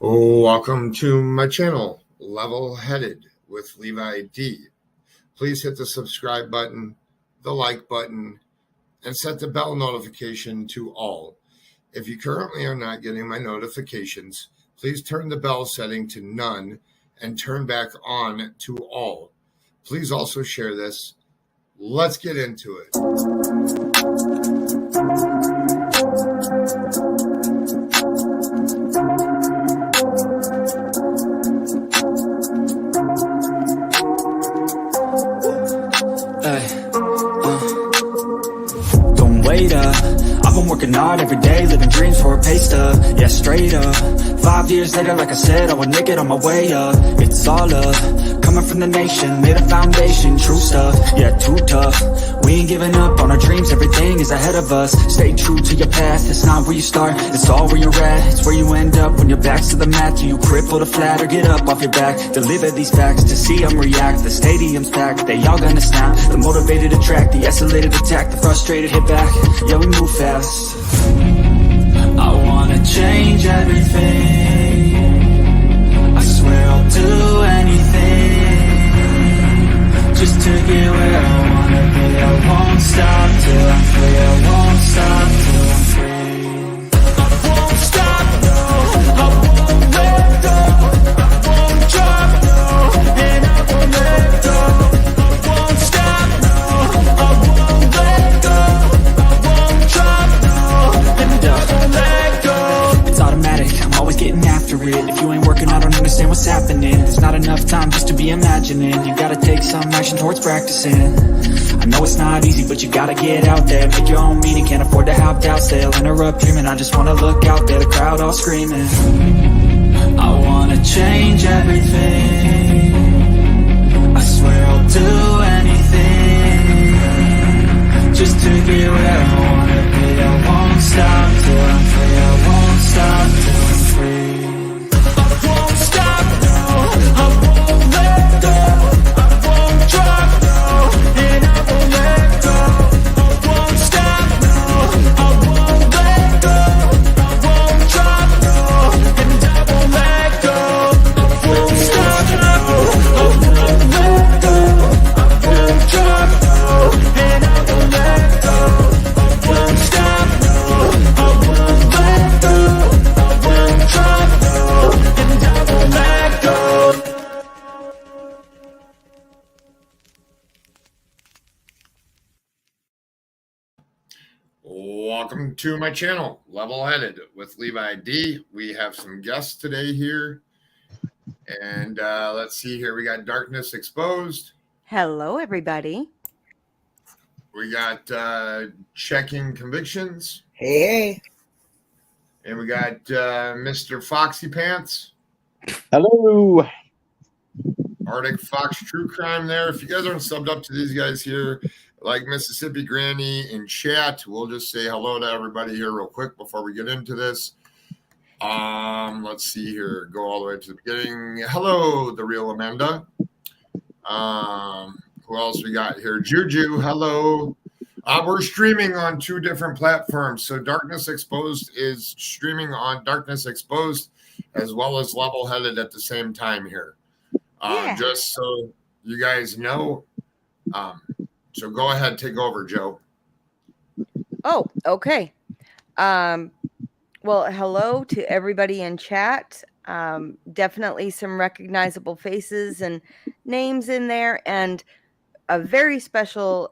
Welcome to my channel, Level Headed with Levi D. Please hit the subscribe button, the like button, and set the bell notification to all. If you currently are not getting my notifications, please turn the bell setting to none and turn back on to all. Please also share this. Let's get into it. Don't wait up, I've been working hard every day, living dreams for a pay stub, yeah, straight up. 5 years later, like I said, I would make it on my way up. It's all up, coming from the nation, made a foundation, true stuff, yeah, too tough. We ain't giving up on our dreams, everything is ahead of us. Stay true to your path, it's not where you start, it's all where you're at. It's where you end up when your back's to the mat. Do you cripple the flat or get up off your back? Deliver these facts to see them react. The stadium's packed, they all gonna snap. The motivated attract, the escalated attack. The frustrated hit back, yeah, we move fast. I wanna change everything, I swear I'll do anything just to get where I wanna be. I won't stop till I'm free, I won't stop till I'm free. I won't stop, no, I won't let go, I won't drop, no, and I won't let go. I won't stop, no, I won't let go, I won't drop, no, and I won't let go. It's automatic, I'm always getting after it. If you ain't working, I don't understand what's happening. There's not enough time just to be imagining. You gotta take some action towards practicing. I know it's not easy, but you gotta get out there. Make your own meaning, can't afford to have doubts. They'll interrupt dreaming, I just wanna look out there. The crowd all screaming. I wanna change everything, I swear I'll do anything just to get where I wanna be. I won't stop till I'm free, I won't stop till I'm free. I won't stop, no, I won't let go, I won't drop, no, and I won't let go. I won't stop, no, I won't let go, I won't drop, no, and I won't let go. I won't stop, no, I won't let go, I won't drop, no, and I won't let go. I won't stop, no, I won't let go, I won't drop, no, and I won't let go. Welcome to my channel, Level Headed with Levi D. We have some guests today here. And let's see here. We got Darkness Exposed. Hello, everybody. We got Checking Convictions. Hey. And we got Mr. Foxy Pants. Hello. ArcticFox True Crime there. If you guys aren't subbed up to these guys here, like Mississippi Granny in chat, we'll just say hello to everybody here real quick before we get into this. Let's see here. Go all the way to the beginning. Hello, the real Amanda. Who else we got here? Juju, hello. We're streaming on 2 different platforms. So Darkness Exposed is streaming on Darkness Exposed as well as Level Headed at the same time here. Just so you guys know. So go ahead, take over, Joe. Oh, okay. Well, hello to everybody in chat. Definitely some recognizable faces and names in there, and a very special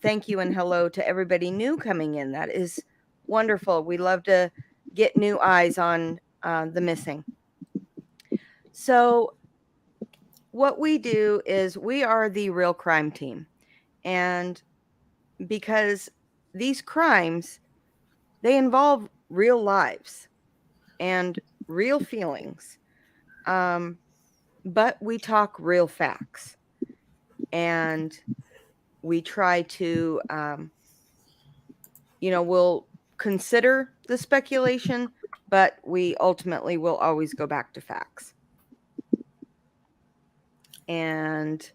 thank you and hello to everybody new coming in. That is wonderful. We love to get new eyes on the missing. So what we do is we are the Real Crime Team. And because these crimes, they involve real lives and real feelings, but we talk real facts, and we try to, we'll consider the speculation, but we ultimately will always go back to facts. And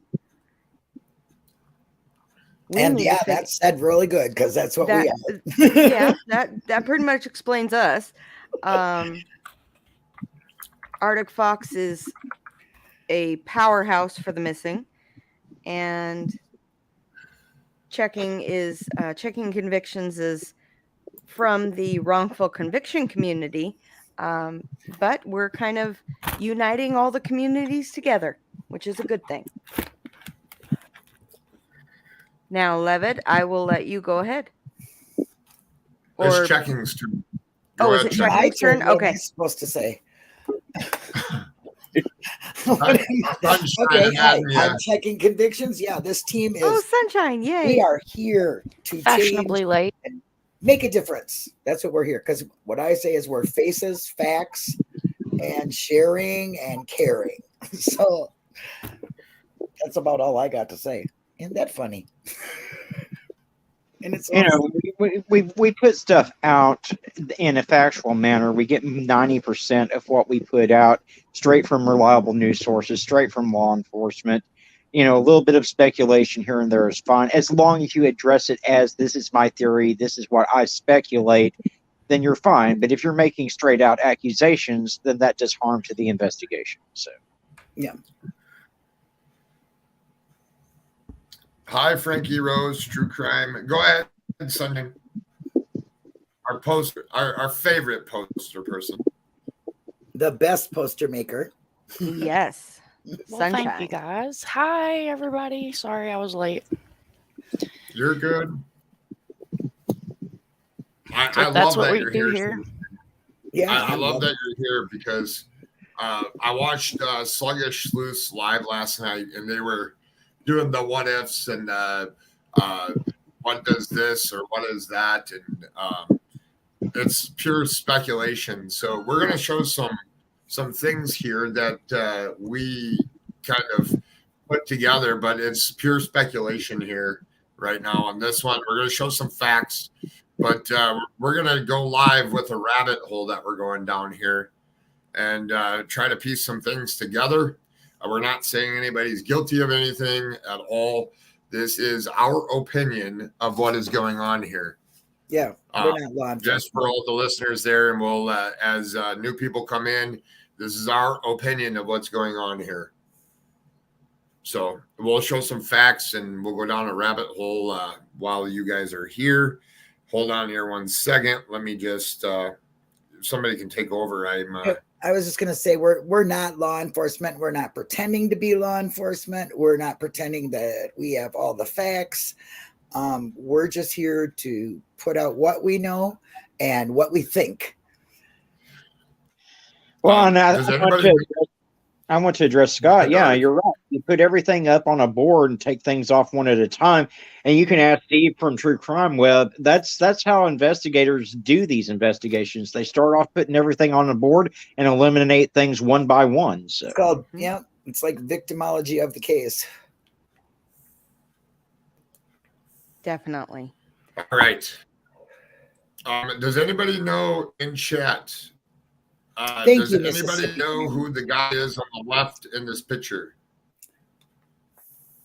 that's said really good, because that's what we are. Yeah, that pretty much explains us. ArcticFox is a powerhouse for the missing, and checking convictions is from the wrongful conviction community. But we're kind of uniting all the communities together, which is a good thing. Now, Levitt, I will let you go ahead. It's checking's turn. Oh, is it checking's turn? What am Okay. I supposed to say? Sunshine Okay, hi. had me, I'm checking convictions. Yeah, this team is. Oh, sunshine! Yay! We are here to Fashionably change late. and make a difference. That's what we're here. Because what I say is we're faces, facts, and sharing and caring. So that's about all I got to say. Isn't that funny? And it's we put stuff out in a factual manner. We get 90% of what we put out straight from reliable news sources, straight from law enforcement. A little bit of speculation here and there is fine, as long as you address it as, this is my theory, this is what I speculate, then you're fine. But if you're making straight out accusations, then that does harm to the investigation. So, yeah. Hi, Frankie Rose, True Crime. Go ahead, Sunday. Our favorite poster person. The best poster maker. Yes. Well, Sunshine. thank you guys. Hi, everybody. Sorry I was late. You're good. I That's love what that we you're do here. here. Yeah, I love that you're here because I watched Sluggish Sleuths live last night, and they were doing the what ifs and what does this or what is that, and it's pure speculation. So we're going to show some things here that we kind of put together, but it's pure speculation here right now on this one. We're going to show some facts, but we're going to go live with a rabbit hole that we're going down here and try to piece some things together. We're not saying anybody's guilty of anything at all. This is our opinion of what is going on here. Yeah, we're not law enforcement. Just for all the listeners there, and we'll, as new people come in, this is our opinion of what's going on here. So we'll show some facts, and we'll go down a rabbit hole while you guys are here. Hold on here 1 second. Let me just, somebody can take over. I was just going to say, we're not law enforcement. We're not pretending to be law enforcement. We're not pretending that we have all the facts. We're just here to put out what we know and what we think. well, and I want to address Scott. Yeah, you're right. You put everything up on a board and take things off one at a time. And you can ask Steve from True Crime Web. That's how investigators do these investigations. They start off putting everything on a board and eliminate things one by one. So It's called, it's like victimology of the case. Definitely. All right. Does anybody know in chat? Does anybody know who the guy is on the left in this picture?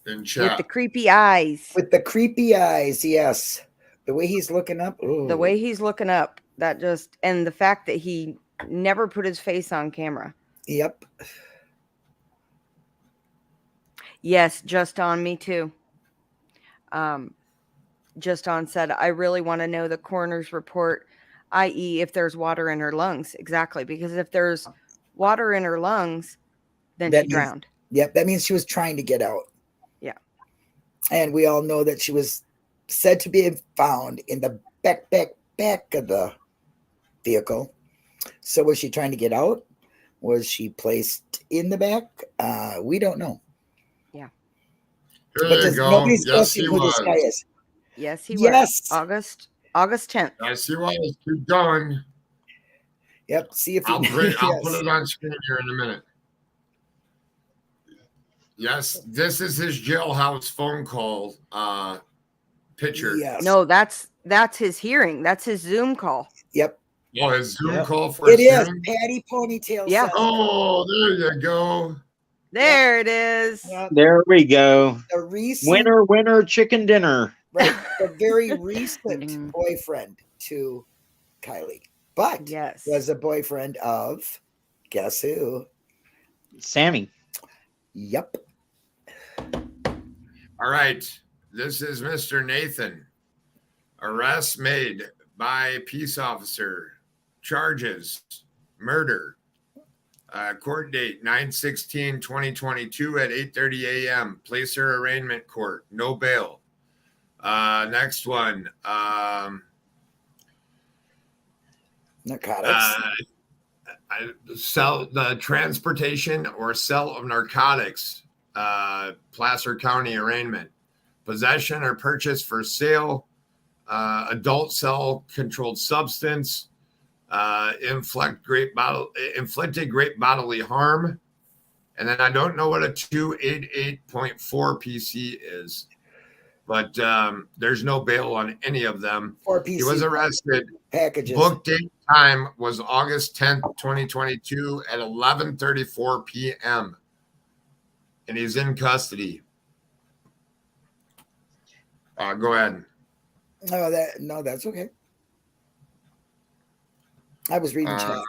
In chat. With the creepy eyes. With the creepy eyes, yes. The way he's looking up. Ooh. The way he's looking up, and the fact that he never put his face on camera. Yep. Yes, just on me too. Just on said, I really want to know the coroner's report, i.e. if there's water in her lungs. Exactly. Because if there's water in her lungs, then she drowned. Yep. That means she was trying to get out. Yeah. And we all know that she was said to be found in the back of the vehicle. So was she trying to get out? Was she placed in the back? We don't know. Yeah. Nobody's guessing who this guy is. Yes, he was. August 10th. I see why it's keep going. Yep. See if I'll put it on screen here in a minute. Yes, this is his jailhouse phone call picture. Yes. No, that's his hearing. That's his Zoom call. Yep. Oh, his Zoom call for it his is hearing? Patty Ponytail. Yeah. Oh, there you go. There it is. Yep. there we go. The recent Winner, chicken dinner. right, the very recent boyfriend to Kylie, but Yes. was a boyfriend of guess who? Sammy. Yep. All right. This is Mr. Nathan. Arrest made by peace officer. Charges, murder. Court date 9/16/2022 at 8:30 a.m. Placer arraignment court. No bail. Next one. Narcotics. Sell the transportation or sell of narcotics. Placer County arraignment. Possession or purchase for sale. Adult cell controlled substance. Inflicted great bodily harm. And then I don't know what a 288.4 PC is, but there's no bail on any of them. 4 PC He was arrested. packages. Book date time was August 10th, 2022 at 11:34 p.m. And he's in custody. Go ahead. No, that's okay. I was reading chat.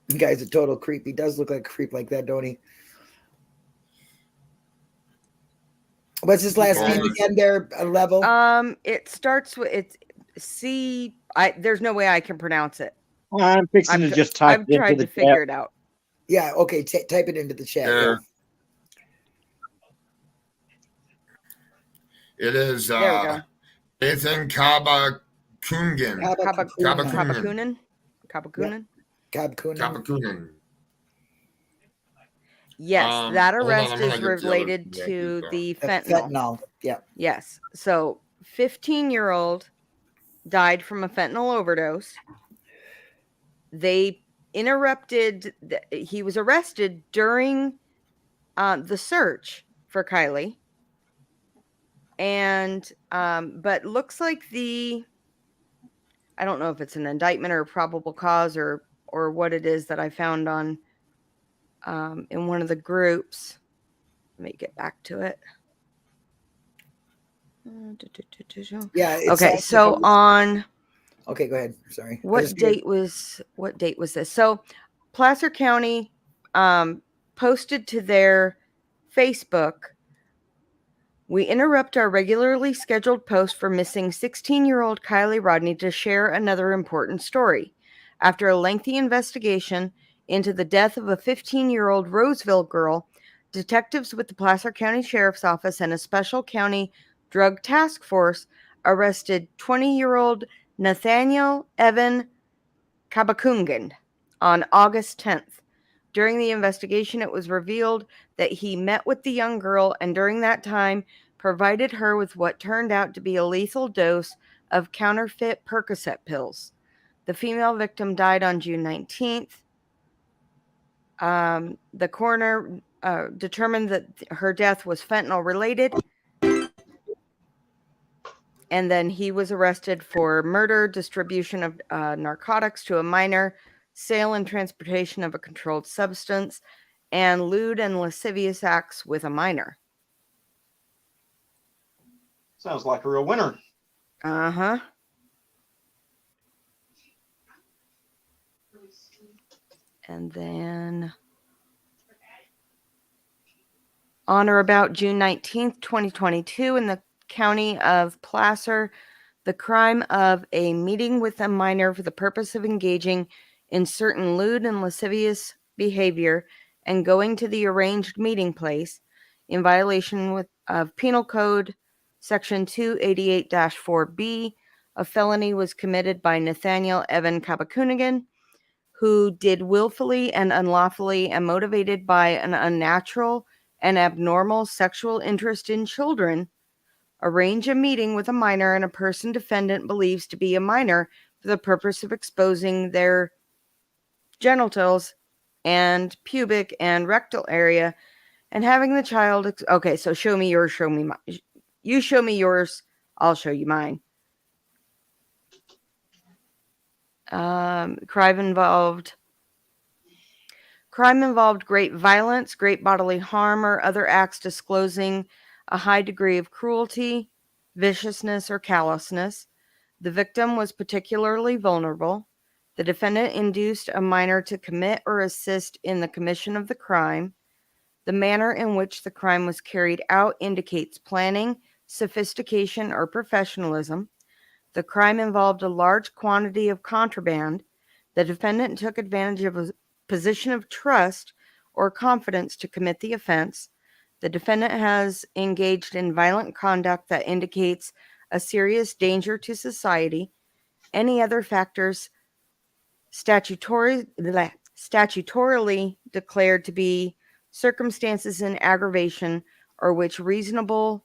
The guy's a total creep. He does look like a creep like that, don't he? What's his last name again there, Level? It starts with it's C. There's no way I can pronounce it. I'm fixing to just type I've it tried into to the figure chat. it out. Yeah, okay, type it into the chat. Yeah. It is There we go. Nathan Kabakungan. Kabakunin. Kabakunin. Yes, that hold on, arrest I'm gonna is get the other related copy, to so. the The fentanyl. fentanyl. Yeah. Yes. So 15-year-old died from a fentanyl overdose. They interrupted. He was arrested during the search for Kylie. And but looks like I don't know if it's an indictment or a probable cause or what it is that I found on in one of the groups. Let me get back to it. Yeah. Okay, so on Okay, go ahead. Sorry. what date was this? So Placer County posted to their Facebook, "We interrupt our regularly scheduled post for missing 16-year-old Kylie Rodney to share another important story. After a lengthy investigation into the death of a 15-year-old Roseville girl, detectives with the Placer County Sheriff's Office and a special county drug task force arrested 20-year-old Nathaniel Evan Kabakungan on August 10th. During the investigation, it was revealed that he met with the young girl and during that time provided her with what turned out to be a lethal dose of counterfeit Percocet pills. The female victim died on June 19th. The coroner determined that her death was fentanyl related. And then he was arrested for murder, distribution of narcotics to a minor, sale and transportation of a controlled substance, and lewd and lascivious acts with a minor. Sounds like a real winner. Uh-huh. And then on or about June 19th, 2022, in the county of Placer, the crime of a meeting with a minor for the purpose of engaging in certain lewd and lascivious behavior and going to the arranged meeting place in violation of Penal Code Section 288-4B, a felony was committed by Nathaniel Evan Kabakunigan, who did willfully and unlawfully and motivated by an unnatural and abnormal sexual interest in children, arrange a meeting with a minor and a person defendant believes to be a minor for the purpose of exposing their genitals and pubic and rectal area and having the child okay, so show me yours, show me mine. You show me yours, I'll show you mine. Crime involved great violence, great bodily harm, or other acts disclosing a high degree of cruelty, viciousness, or callousness. The victim was particularly vulnerable. The defendant induced a minor to commit or assist in the commission of the crime. The manner in which the crime was carried out indicates planning, sophistication, or professionalism. The crime involved a large quantity of contraband. The defendant took advantage of a position of trust or confidence to commit the offense. The defendant has engaged in violent conduct that indicates a serious danger to society. Any other factors statutorily declared to be circumstances in aggravation or which reasonable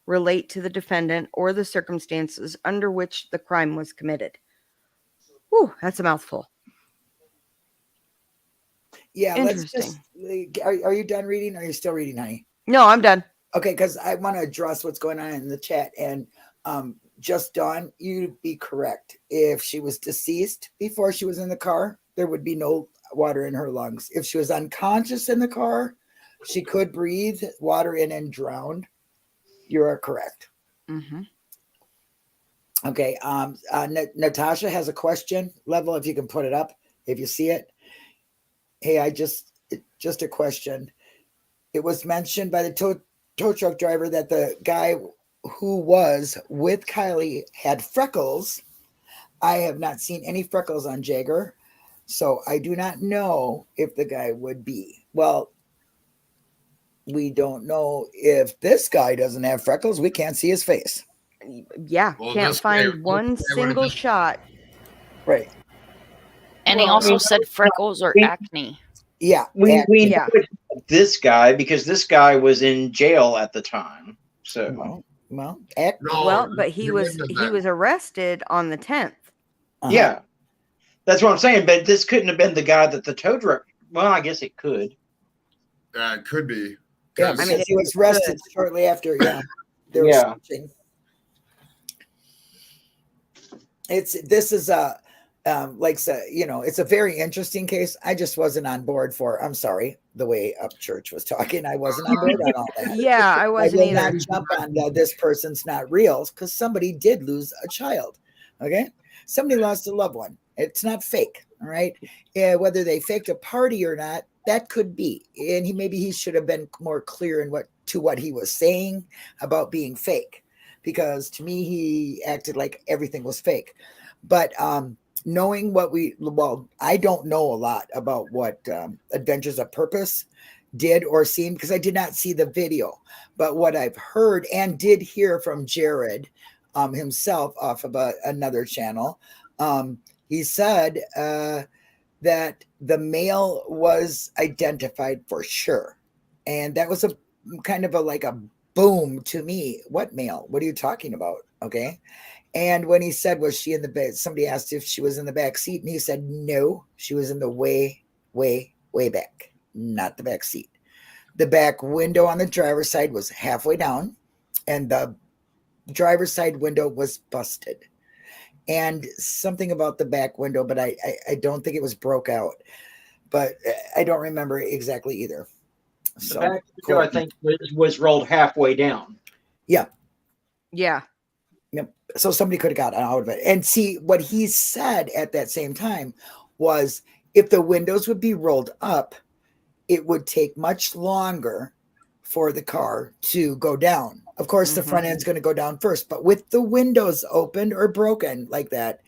relate to the defendant or the circumstances under which the crime was committed. Whew, that's a mouthful. Yeah, let's Interesting. just. Are you done reading? Or are you still reading, honey? No, I'm done. Okay, because I want to address what's going on in the chat. And just Dawn, you'd be correct. If she was deceased before she was in the car, there would be no water in her lungs. If she was unconscious in the car, she could breathe water in and drown. You are correct. Mm-hmm. Okay. Natasha has a question. Level, if you can put it up, if you see it. Hey, just a question. It was mentioned by the tow truck driver that the guy who was with Kylie had freckles. I have not seen any freckles on Jagger, so I do not know if the guy would be. Well, we don't know if this guy doesn't have freckles. We can't see his face. Yeah, Well, can't this find guy- one this guy would've single been- shot. Right. And he Well, also we- said freckles or we- acne. Yeah. We know Yeah. it's this guy because this guy was in jail at the time. So Well, No, Well, but he was wouldn't have been. arrested on the 10th. yeah, that's what I'm saying. But this couldn't have been the guy that the tow truck. Well, I guess it could. It could be. Yeah, 'Cause- because he was arrested shortly after. Yeah, they were Yeah. searching. This is a it's a very interesting case. I just wasn't on board for. I'm sorry, the way Upchurch was talking, I wasn't on board on all that. Yeah, I I wasn't will either. not jump on this person's not real because somebody did lose a child. Okay, somebody lost a loved one. It's not fake. All right, yeah, whether they faked a party or not, that could be. And he should have been more clear in what he was saying about being fake, because to me he acted like everything was fake. But knowing I don't know a lot about what Adventures of Purpose did or seen because I did not see the video. But what I've heard and did hear from Jared himself off of another channel, he said that the male was identified for sure. And that was a kind of like a boom to me. What male? What are you talking about? Okay. And when he said, was she in the back? Somebody asked if she was in the back seat, and he said, no, she was in the way, way, way back, not the back seat. The back window on the driver's side was halfway down, and the driver's side window was busted. And something about the back window, but I don't think it was broke out. But I don't remember exactly either. So The back window, I think, was rolled halfway down. yeah. Yeah. Yep. So somebody could have gotten out of it. And see, what he said at that same time was if the windows would be rolled up, it would take much longer for the car to go down. Of course, the front end's going to go down first, but with the windows opened or broken like that,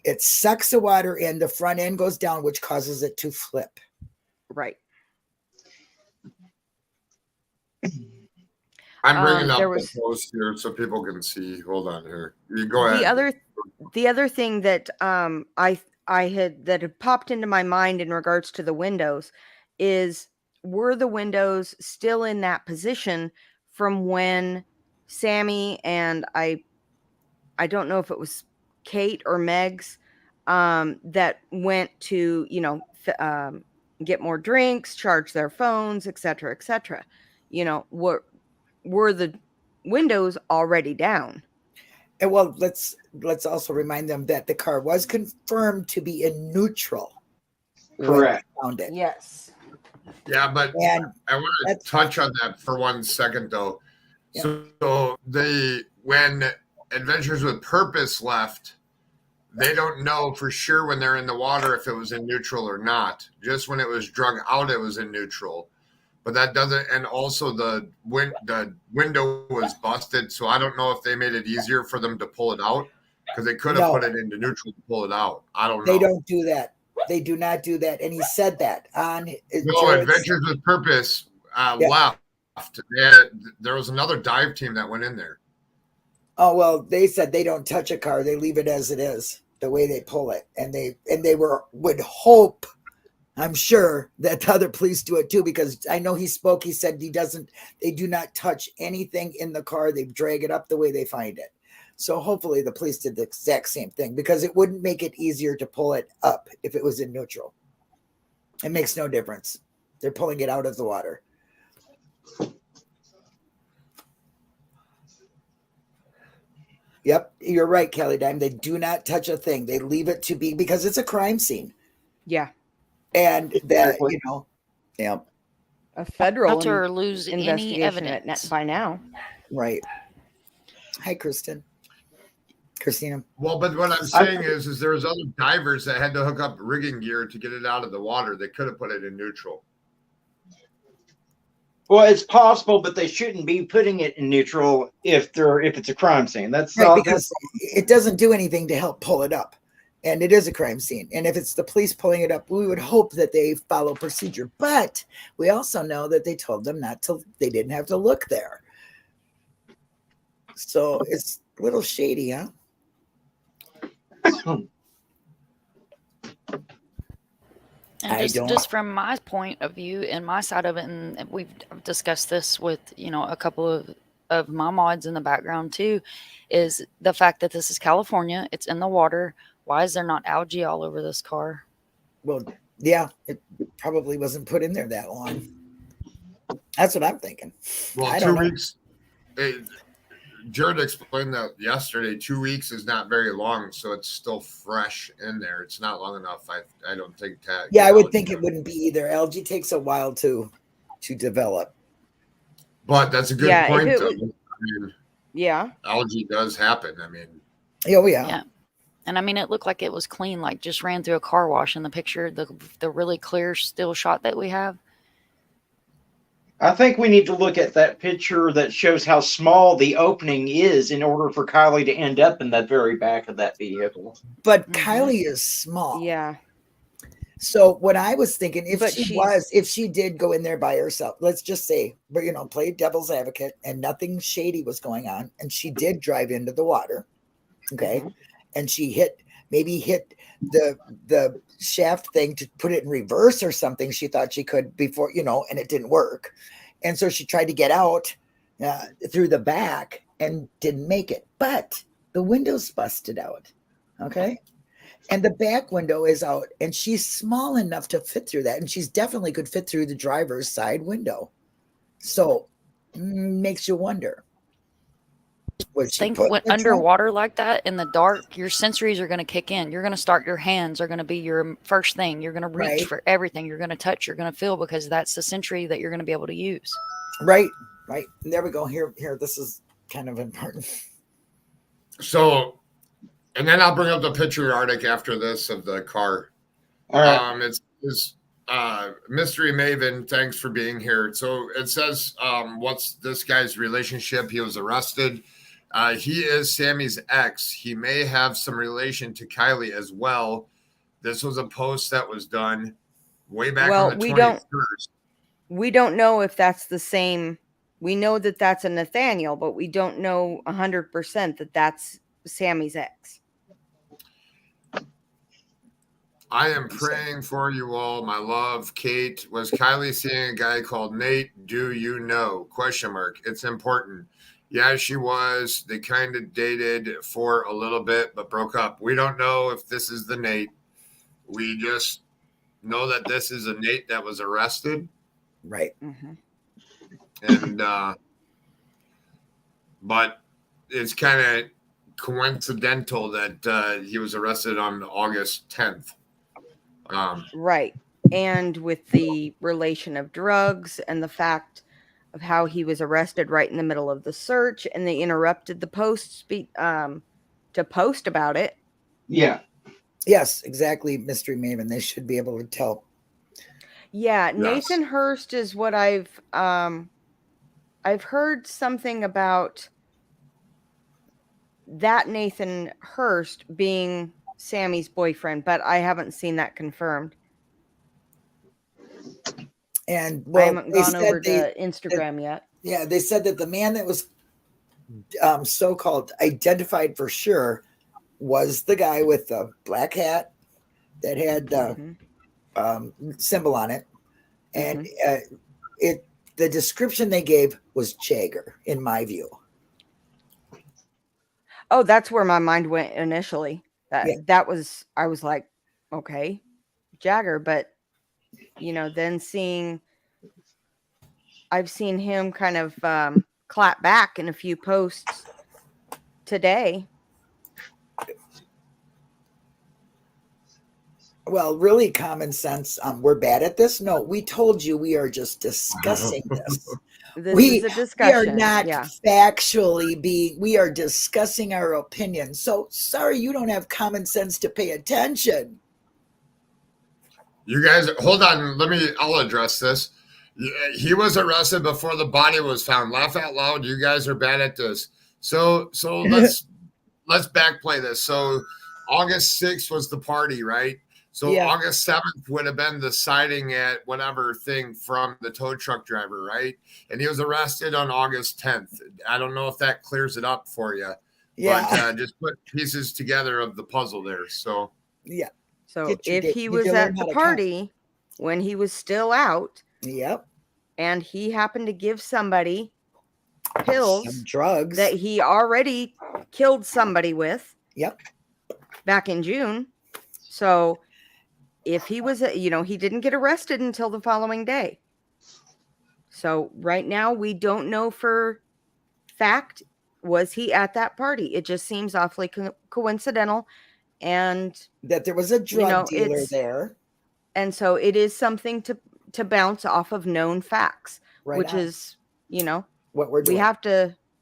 it sucks the water in, the front end goes down, which causes it to flip. Right. I'm bringing up there the was- post here so people can see. Hold on here. You go ahead. The other thing that I had popped into my mind in regards to the windows is, were the windows still in that position from when Sammy and I don't know if it was Kate or Meg's that went to get more drinks, charge their phones, etc., etc. Were the windows already down? And well, let's also remind them that the car was confirmed to be in neutral. Correct. When they found it. Yes. Yeah, but And I want to touch on that for 1 second, though. Yeah. So when Adventures with Purpose left, they don't know for sure when they're in the water if it was in neutral or not. Just when it was drug out, it was in neutral. But that doesn't, and also the window was busted, so I don't know if they made it easier for them to pull it out because they could have No. put it into neutral to pull it out. I don't know. They don't do that. They do not do that. And he said that on No, Jared's- Adventures with Purpose Yeah. left. There was another dive team that went in there. Oh, well, they said they don't touch a car. They leave it as it is, the way they pull it. And they would hope, I'm sure, that the other police do it too, because I know he spoke. He said they do not touch anything in the car. They drag it up the way they find it. So hopefully the police did the exact same thing, because it wouldn't make it easier to pull it up if it was in neutral. It makes no difference. They're pulling it out of the water. Yep, you're right, Kelly Dime. They do not touch a thing. They leave it to be, because it's a crime scene. Yeah. And that, Exactly. yeah, A federal Not to or lose any investigation evidence. by now. right. Hi, Christina. Well, but what I'm saying is there was other divers that had to hook up rigging gear to get it out of the water. They could have put it in neutral. Well, it's possible, but they shouldn't be putting it in neutral if it's a crime scene. That's Right, not because it doesn't do anything to help pull it up. And it is a crime scene. And if it's the police pulling it up, we would hope that they follow procedure. But we also know that they told them they didn't have to look there. So it's a little shady, huh? And just from my point of view and my side of it, and we've discussed this with, a couple of my mods in the background too, is the fact that this is California. It's in the water. Why is there not algae all over this car? Well, yeah, it probably wasn't put in there that long. That's what I'm thinking. Well, I 2 don't know. weeks. Jared explained that yesterday. 2 weeks is not very long, so it's still fresh in there. It's not long enough. I don't think that. Yeah, I would think it wouldn't be either. Algae takes a while to develop. But that's a good Yeah, if point, it though. was- I mean, Yeah. algae does happen. I mean, Oh, yeah. Yeah. And I mean, it looked like it was clean, like just ran through a car wash in the picture, the really clear still shot that we have. I think we need to look at that picture that shows how small the opening is in order for Kylie to end up in that very back of that vehicle. But Mhm. Kylie is small. Yeah. So what I was thinking, if But she did go in there by herself, let's just say, but play devil's advocate, and nothing shady was going on, and she did drive into the water, okay, and she maybe hit the shaft thing to put it in reverse or something. She thought she could before, and it didn't work, and so she tried to get out through the back and didn't make it. But the window's busted out, okay. And the back window is out, and she's small enough to fit through that. And she's definitely could fit through the driver's side window. So makes you wonder. Think when underwater like that in the dark, your sensories are going to kick in. You're going to start, your hands are going to be your first thing. You're going to reach Right. for everything. You're going to touch, you're going to feel, because that's the sensory that you're going to be able to use. Right. And there we go. Here. This is kind of important. so, and then I'll bring up the picture, Arctic, after this of the car. All right. It's Mystery Maven, thanks for being here. So it says, what's this guy's relationship? He was arrested. He is Sammy's ex. He may have some relation to Kylie as well. This was a post that was done way back on the 21st. We don't know if that's the same. We know that that's a Nathaniel, but we don't know 100% that that's Sammy's ex. I am praying for you all, my love. Kate, was Kylie seeing a guy called Nate? Do you know? ? It's important. Yeah, she was. They kind of dated for a little bit, but broke up. We don't know if this is the Nate. We just know that this is a Nate that was arrested. Right. Mm-hmm. And, but it's kind of coincidental that he was arrested on August 10th. Right. And with the relation of drugs and the fact of how he was arrested right in the middle of the search, and they interrupted the post to post about it. Yeah. Yes, exactly, Mystery Maven. They should be able to tell. Yeah, Yes. Nathan Hurst is what I've heard something about that Nathan Hurst being Sammy's boyfriend, but I haven't seen that confirmed. And I well, haven't they gone said over to Instagram yet. yeah, they said that the man that was so-called identified for sure was the guy with the black hat that had the symbol on it, and the description they gave was Jagger, in my view. Oh, that's where my mind went initially. That was, I was like, okay, Jagger, but you know, then I've seen him kind of clap back in a few posts today. Well, really, common sense. We're bad at this. No, we told you we are just discussing this. This is a discussion. We are not factually being. We are discussing our opinion. So sorry, you don't have common sense to pay attention. You guys, hold on. I'll address this. He was arrested before the body was found. Laugh out loud. You guys are bad at this. So let's backplay this. So August 6th was the party, right? So August 7th would have been the sighting at whatever thing from the tow truck driver, right? And he was arrested on August 10th. I don't know if that clears it up for you. Yeah. But just put pieces together of the puzzle there. So yeah. So if he was at the party when he was still out, and he happened to give somebody pills, some drugs that he already killed somebody with, back in June. So if he was, he didn't get arrested until the following day. So right now we don't know for fact, was he at that party? It just seems awfully coincidental. And that there was a drug dealer there. And so it is something to bounce off of known facts, which is, what we're doing.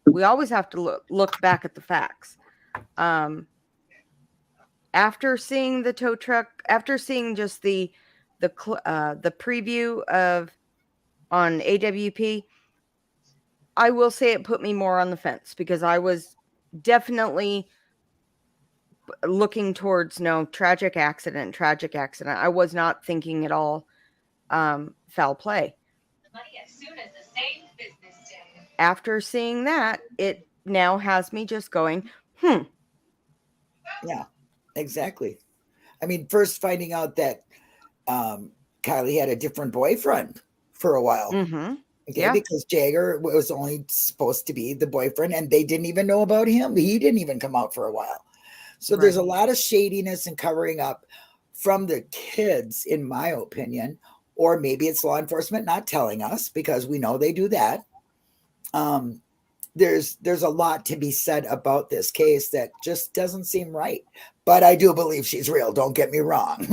We always have to look back at the facts. After seeing the tow truck, after seeing just the preview on AWP, I will say it put me more on the fence, because I was definitely looking towards tragic accident. I was not thinking at all foul play. After seeing that, it now has me just going, Yeah, exactly. I mean, first finding out that Kylie had a different boyfriend for a while. Because Jagger was only supposed to be the boyfriend, and they didn't even know about him. He didn't even come out for a while. So there's a lot of shadiness and covering up from the kids, in my opinion, or maybe it's law enforcement not telling us, because we know they do that. There's a lot to be said about this case that just doesn't seem right. But I do believe she's real. Don't get me wrong.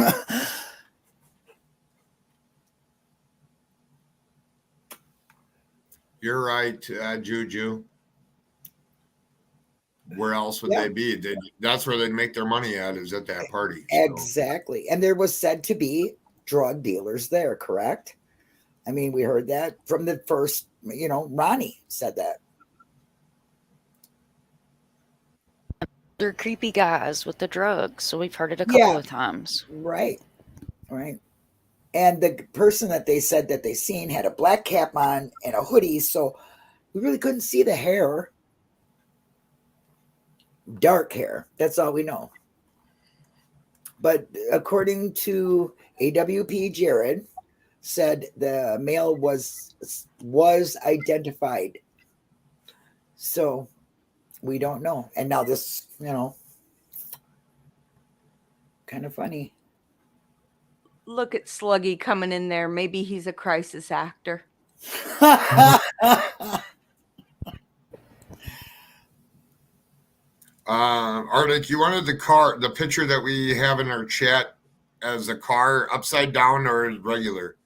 You're right, Juju. Where else would they be? That's where they'd make their money at, is at that party. So. Exactly. And there was said to be drug dealers there, correct? I mean, we heard that from the first, Ronnie said that. They're creepy guys with the drugs. So we've heard it a couple of times. Right. And the person that they said that they seen had a black cap on and a hoodie. So we really couldn't see the hair. Dark hair. That's all we know. But according to AWP, Jared said the male was identified. So we don't know. And now this, kind of funny. Look at Sluggy coming in there. Maybe he's a crisis actor. Arctic, you wanted the picture that we have in our chat as a car upside down or regular?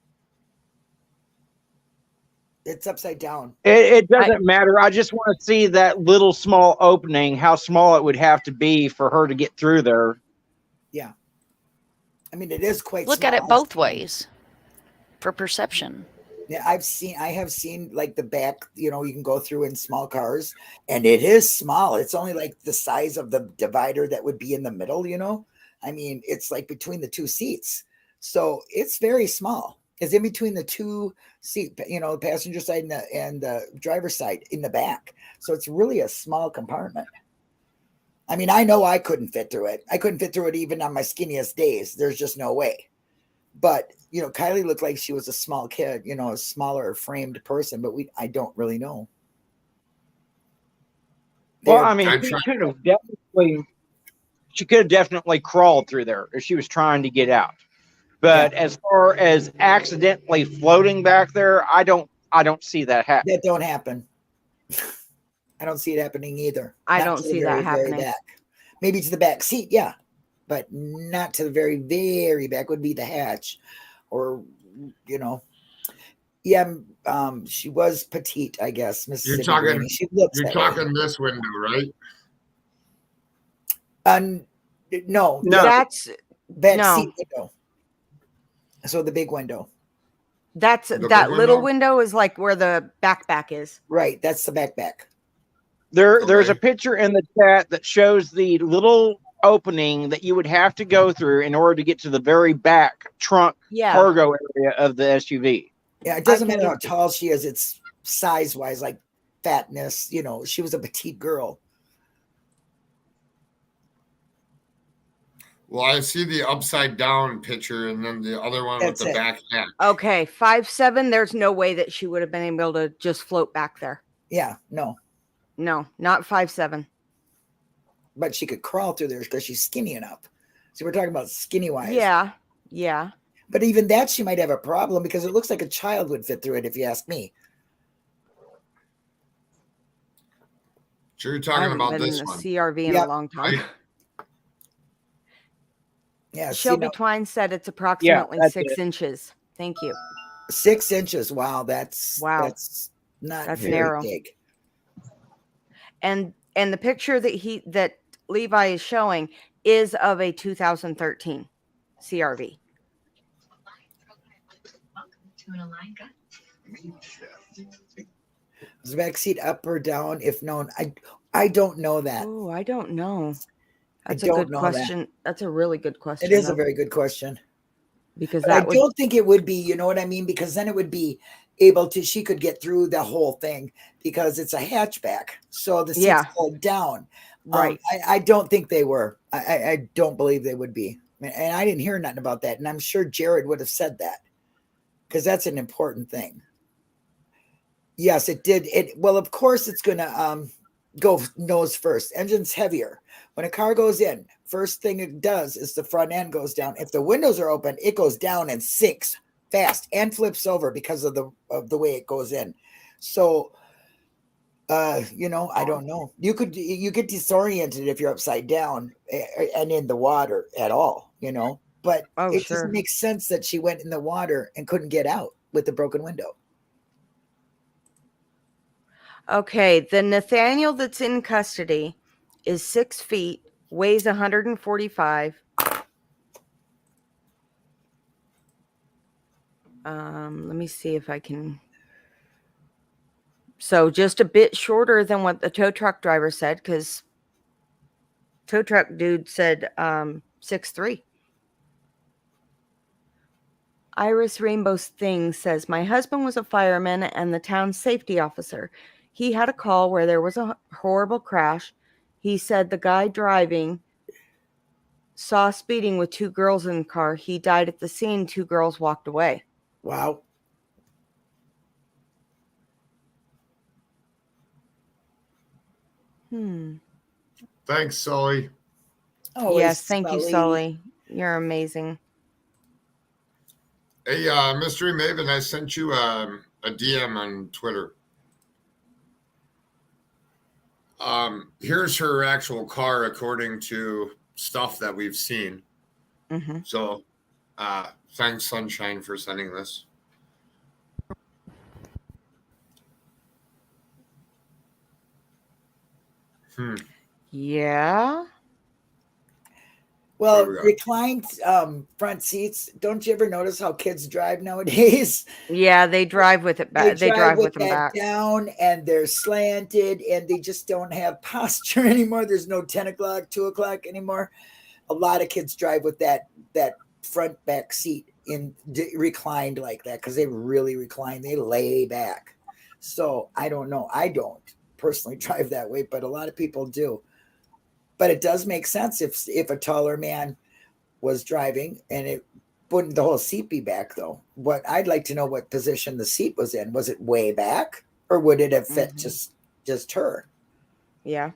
It's upside down. It doesn't matter. I just want to see that little small opening, how small it would have to be for her to get through there. Yeah. I mean, it is quite Look small. at it both ways for perception. Yeah, I have seen like the back, you can go through in small cars, and it is small. It's only like the size of the divider that would be in the middle, I mean, it's like between the two seats. So it's very small. It's in between the two seat, the passenger side and the driver's side in the back. So it's really a small compartment. I mean, I know I couldn't fit through it. I couldn't fit through it even on my skinniest days. There's just no way. But, Kylie looked like she was a small kid, a smaller framed person, but I don't really know. Well, I mean, she could have definitely crawled through there if she was trying to get out. But as far as accidentally floating back there, I don't see that happen. That don't happen. I don't see it happening either. I don't see that happening. Back. Maybe to the back seat, yeah, but not to the very, very back would be the hatch, or yeah. She was petite, I guess. You're talking. She looks. You're talking this window, right? No, that's back seat window. So the big window. That little window is like where the backpack is. Right, that's the backpack. There's a picture in the chat that shows the little opening that you would have to go through in order to get to the very back trunk cargo area of the SUV. Yeah, it doesn't matter how tall she is. It's size-wise, like fatness. She was a petite girl. Well, I see the upside down picture and then the other one with the back hat. Okay, 5'7". There's no way that she would have been able to just float back there. Yeah, no. No, not 5'7". But she could crawl through there because she's skinny enough. So we're talking about skinny wise. Yeah. But even that, she might have a problem because it looks like a child would fit through it, if you ask me. So you're talking about this one. one. CRV in a long time. Yeah. Shelby Twine said it's approximately 6 inches. Thank you. 6 inches. Wow. That's not very narrow. Big. And the picture that Levi is showing is of a 2013 CRV. Is the back seat up or down? If known, I don't know that. Oh, I don't know. That's a good question. That's a really good question. It is a very good question. Because I don't think it would be, you know what I mean? Because then it would be able to, she could get through the whole thing because it's a hatchback. So the seats fold down. Right. I don't think they were. I don't believe they would be. And I didn't hear nothing about that. And I'm sure Jared would have said that because that's an important thing. Yes, it did. Well, of course it's going to go nose first. Engine's heavier. When a car goes in, first thing it does is the front end goes down. If the windows are open, it goes down and sinks fast and flips over because of the way it goes in. So, I don't know. You get disoriented if you're upside down and in the water at all, but it doesn't make sense that she went in the water and couldn't get out with the broken window. Okay, the Nathaniel that's in custody is 6 feet, weighs 145. Let me see if I can. So just a bit shorter than what the tow truck driver said, because tow truck dude said 6'3". Iris Rainbow's Thing says, my husband was a fireman and the town's safety officer. He had a call where there was a horrible crash. He said the guy driving saw speeding with 2 girls in the car. He died at the scene. 2 girls walked away. Wow. Thanks, Sully. Oh, yes, thank you, Sully. You're amazing. Hey, Mystery Maven, I sent you a DM on Twitter. Here's her actual car according to stuff that we've seen. Mm-hmm. So, thanks, Sunshine, for sending this. Yeah. Well, reclined front seats. Don't you ever notice how kids drive nowadays? Yeah, they drive with it back. They drive with them back down, and they're slanted, and they just don't have posture anymore. There's no 10 o'clock, 2 o'clock anymore. A lot of kids drive with that front back seat reclined like that because they really recline. They lay back. So I don't know. I don't personally drive that way, but a lot of people do. But it does make sense if a taller man was driving, and it wouldn't the whole seat be back though. What I'd like to know what position the seat was in. Was it way back, or would it have fit just her? Yeah.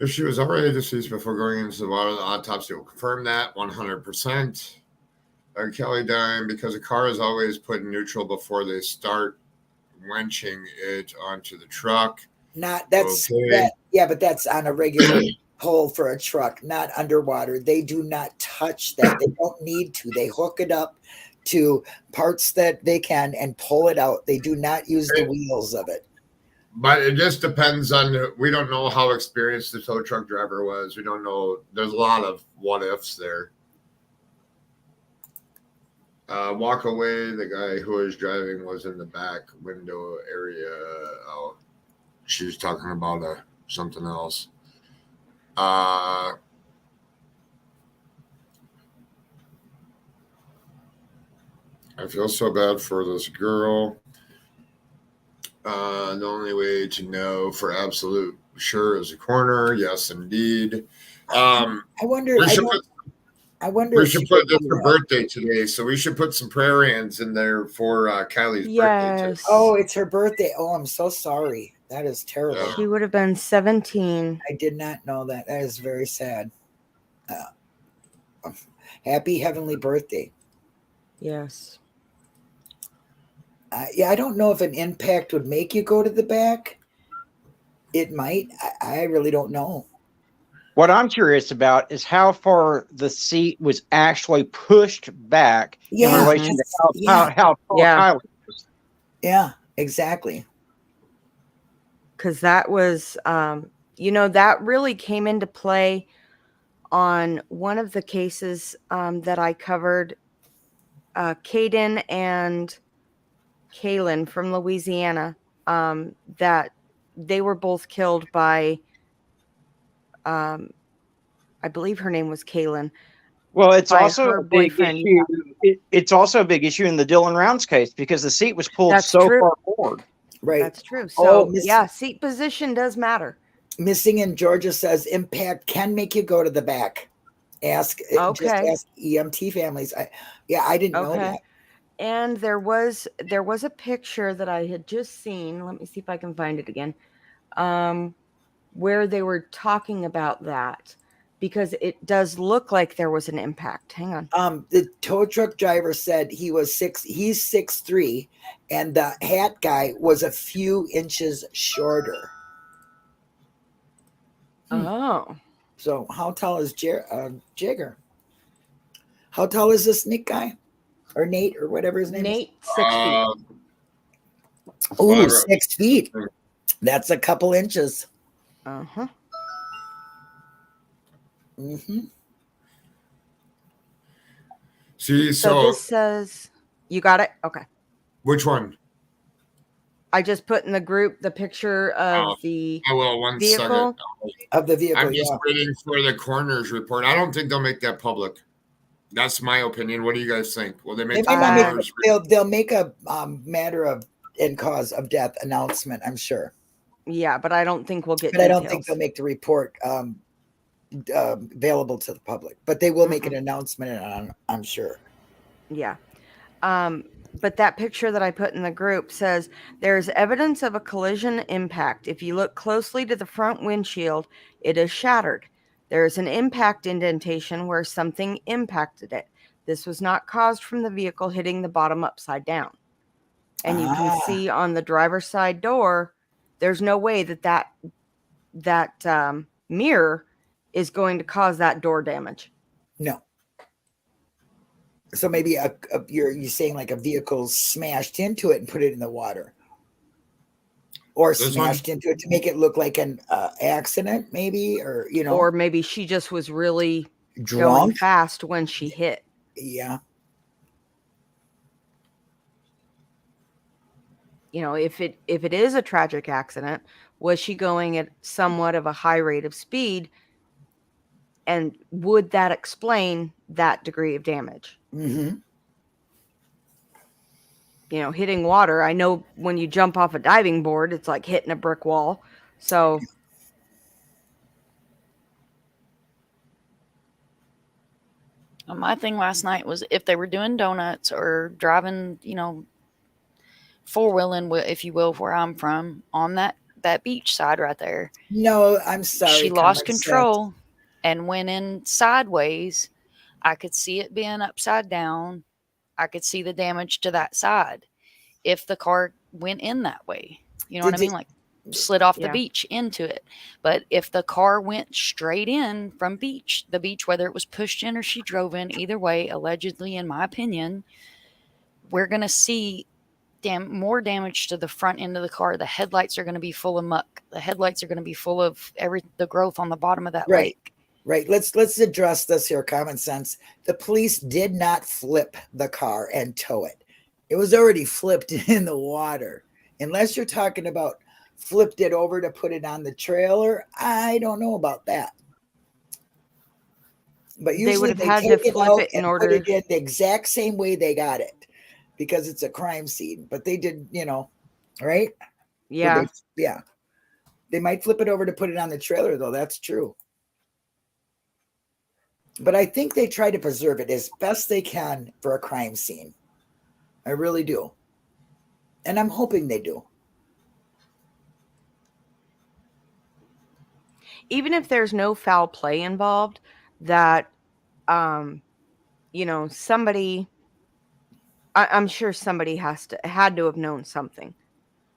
If she was already deceased before going into the water, the autopsy will confirm that 100%. Kelly dying because a car is always put in neutral before they start winching it onto the truck. Not that's okay. Yeah, but that's on a regular pole for a truck, not underwater. They do not touch that. They don't need to. They hook it up to parts that they can and pull it out. They do not use the wheels of it. But it just depends on, we don't know how experienced the tow truck driver was. We don't know. There's a lot of what ifs there. Walk away. The guy who was driving was in the back window area. Oh, she was talking about something else. I feel so bad for this girl. The only way to know for absolute sure is a coroner. Yes, indeed. I wonder. We should put it's her birthday today, so we should put some prayer hands in there for Kylie's birthday today. Oh, it's her birthday. Oh, I'm so sorry. That is terrible. Yeah. She would have been 17. I did not know that. That is very sad. Happy heavenly birthday. Yes. Yeah, I don't know if an impact would make you go to the back. It might. I really don't know. What I'm curious about is how far the seat was actually pushed back in relation to how tall Kylie was. Yeah, exactly. Because that was, that really came into play on one of the cases that I covered. Caden and Kaylin from Louisiana, that they were both killed by, I believe her name was Kaylin. Well, it's also a big issue. It's also a big issue in the Dylan Rounds case because the seat was pulled far forward. Right. That's true. So, seat position does matter. Missing in Georgia says impact can make you go to the back. Just ask EMT families. I didn't know that. And there was a picture that I had just seen. Let me see if I can find it again. Where they were talking about that, because it does look like there was an impact. Hang on. The tow truck driver said he's 6'3", and the hat guy was a few inches shorter. Oh. So how tall is Jagger? How tall is this Nick guy? Or Nate, or whatever his name is? Nate, 6 feet. Oh, 6 feet. That's a couple inches. Uh-huh. Mm-hmm. See, so this says, you got it? Okay. Which one? I just put in the group the picture of the vehicle. Of the vehicle, I'm just waiting for the coroner's report. I don't think they'll make that public. That's my opinion. What do you guys think? Will they make they'll make a matter of and cause of death announcement, I'm sure. Yeah, but I don't think we'll get details. I don't think they'll make the report available to the public. But they will make an announcement, I'm sure. Yeah. But that picture that I put in the group says there's evidence of a collision impact. If you look closely to the front windshield, it is shattered. There is an impact indentation where something impacted it. This was not caused from the vehicle hitting the bottom upside down. And you can see on the driver's side door, there's no way that mirror is going to cause that door damage. No. So maybe you're saying like a vehicle smashed into it and put it in the water, or smashed into it to make it look like an accident, maybe, or or maybe she just was really drunk, going fast when she hit. Yeah. If it is a tragic accident, was she going at somewhat of a high rate of speed, and would that explain that degree of damage? Mm-hmm. Hitting water, I know when you jump off a diving board, it's like hitting a brick wall. So my thing last night was if they were doing donuts or driving, four-wheeling, if you will, where I'm from, on that beach side right there. No, I'm sorry. She lost control and went in sideways. I could see it being upside down. I could see the damage to that side if the car went in that way. You know what I mean? Like slid off the beach into it. But if the car went straight in from the beach, whether it was pushed in or she drove in, either way, allegedly, in my opinion, we're going to see more damage to the front end of the car. The headlights are going to be full of muck. The headlights are going to be full of the growth on the bottom of that lake. Right. Let's address this here. Common sense. The police did not flip the car and tow it. It was already flipped in the water. Unless you're talking about flipped it over to put it on the trailer, I don't know about that. But usually they would have had to flip it in order to get the exact same way they got it, because it's a crime scene. But they did, right? Yeah. They might flip it over to put it on the trailer, though. That's true. But I think they try to preserve it as best they can for a crime scene. I really do. And I'm hoping they do. Even if there's no foul play involved, that, somebody, I'm sure somebody had to have known something.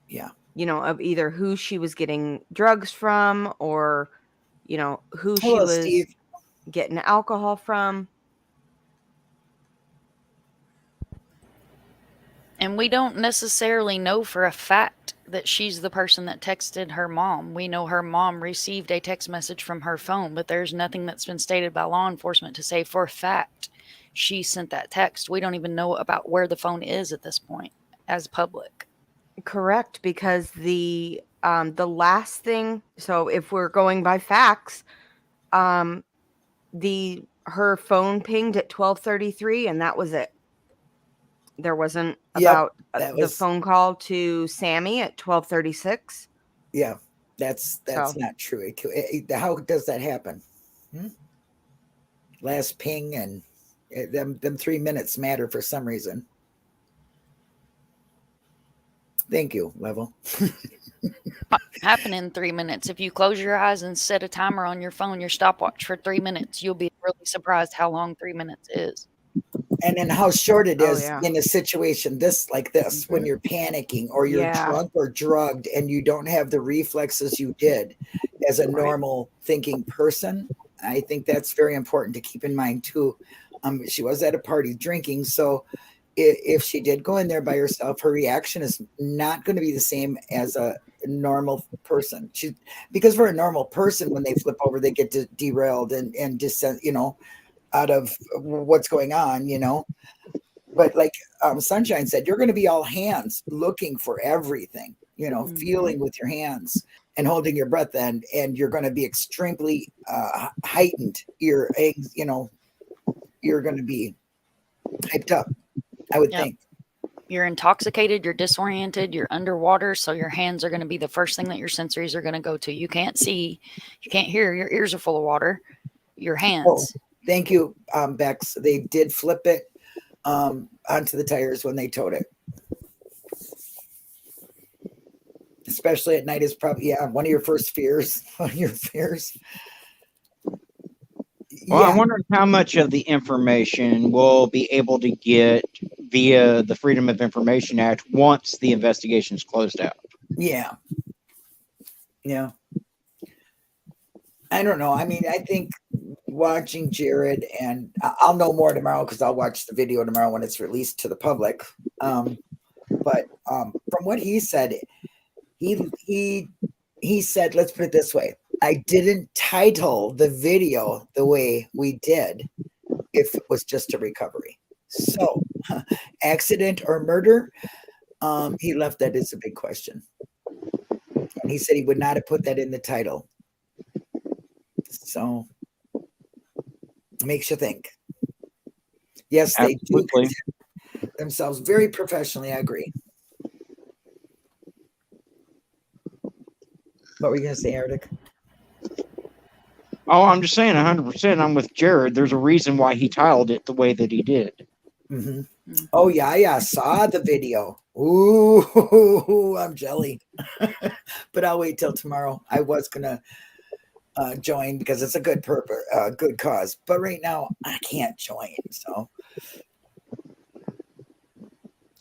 Yeah. Of either who she was getting drugs from, or, who she was getting alcohol from. And we don't necessarily know for a fact that she's the person that texted her mom. We know her mom received a text message from her phone, but there's nothing that's been stated by law enforcement to say for a fact she sent that text. We don't even know about where the phone is at this point as public. Correct, because the last thing, so if we're going by facts, her phone pinged at 12:33, and that was it. There wasn't about the phone call to Sammy at 12:36. Yeah, that's not true. How does that happen? Last ping, and them 3 minutes matter for some reason. Thank you, Level. Happen in 3 minutes. If you close your eyes and set a timer on your phone, your stopwatch, for 3 minutes, you'll be really surprised how long 3 minutes is. And then how short it is in a situation like this, when you're panicking or you're drunk or drugged and you don't have the reflexes you did as a normal thinking person. I think that's very important to keep in mind too. She was at a party drinking, so if she did go in there by herself, her reaction is not going to be the same as a normal person. Because for a normal person, when they flip over, they get derailed and just, out of what's going on, But like Sunshine said, you're going to be all hands looking for everything, feeling with your hands and holding your breath, and you're going to be extremely heightened. You're going to be hyped up, I would think. You're intoxicated, you're disoriented, you're underwater, so your hands are going to be the first thing that your sensories are going to go to. You can't see, you can't hear, your ears are full of water, your hands. Oh, thank you, Bex. They did flip it onto the tires when they towed it. Especially at night is probably, one of your first fears. One of your fears. Well, I wonder how much of the information we'll be able to get via the Freedom of Information Act once the investigation's closed out. Yeah. I don't know. I mean, I think watching Jared, and I'll know more tomorrow because I'll watch the video tomorrow when it's released to the public. But from what he said, he said, let's put it this way: I didn't title the video the way we did if it was just a recovery. So, accident or murder? He left that as a big question, and he said he would not have put that in the title. So, makes you think. Yes, they do themselves very professionally. I agree. What were you going to say, Arctic? Oh, I'm just saying 100%. I'm with Jared. There's a reason why he titled it the way that he did. Mm-hmm. Oh, yeah. Saw the video. Ooh, I'm jelly. But I'll wait till tomorrow. I was going to join because it's a good purpose, good cause. But right now, I can't join. So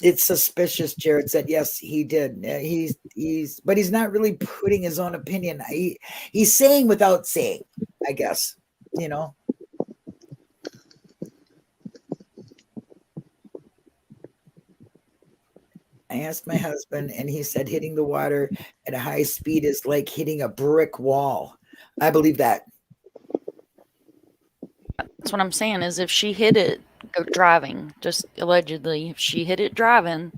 it's suspicious. Jared said, yes, he did. But he's not really putting his own opinion. He's saying without saying, I guess, you know. I asked my husband, and he said hitting the water at a high speed is like hitting a brick wall. I believe that. That's what I'm saying is if she hit it driving, just allegedly, if she hit it driving,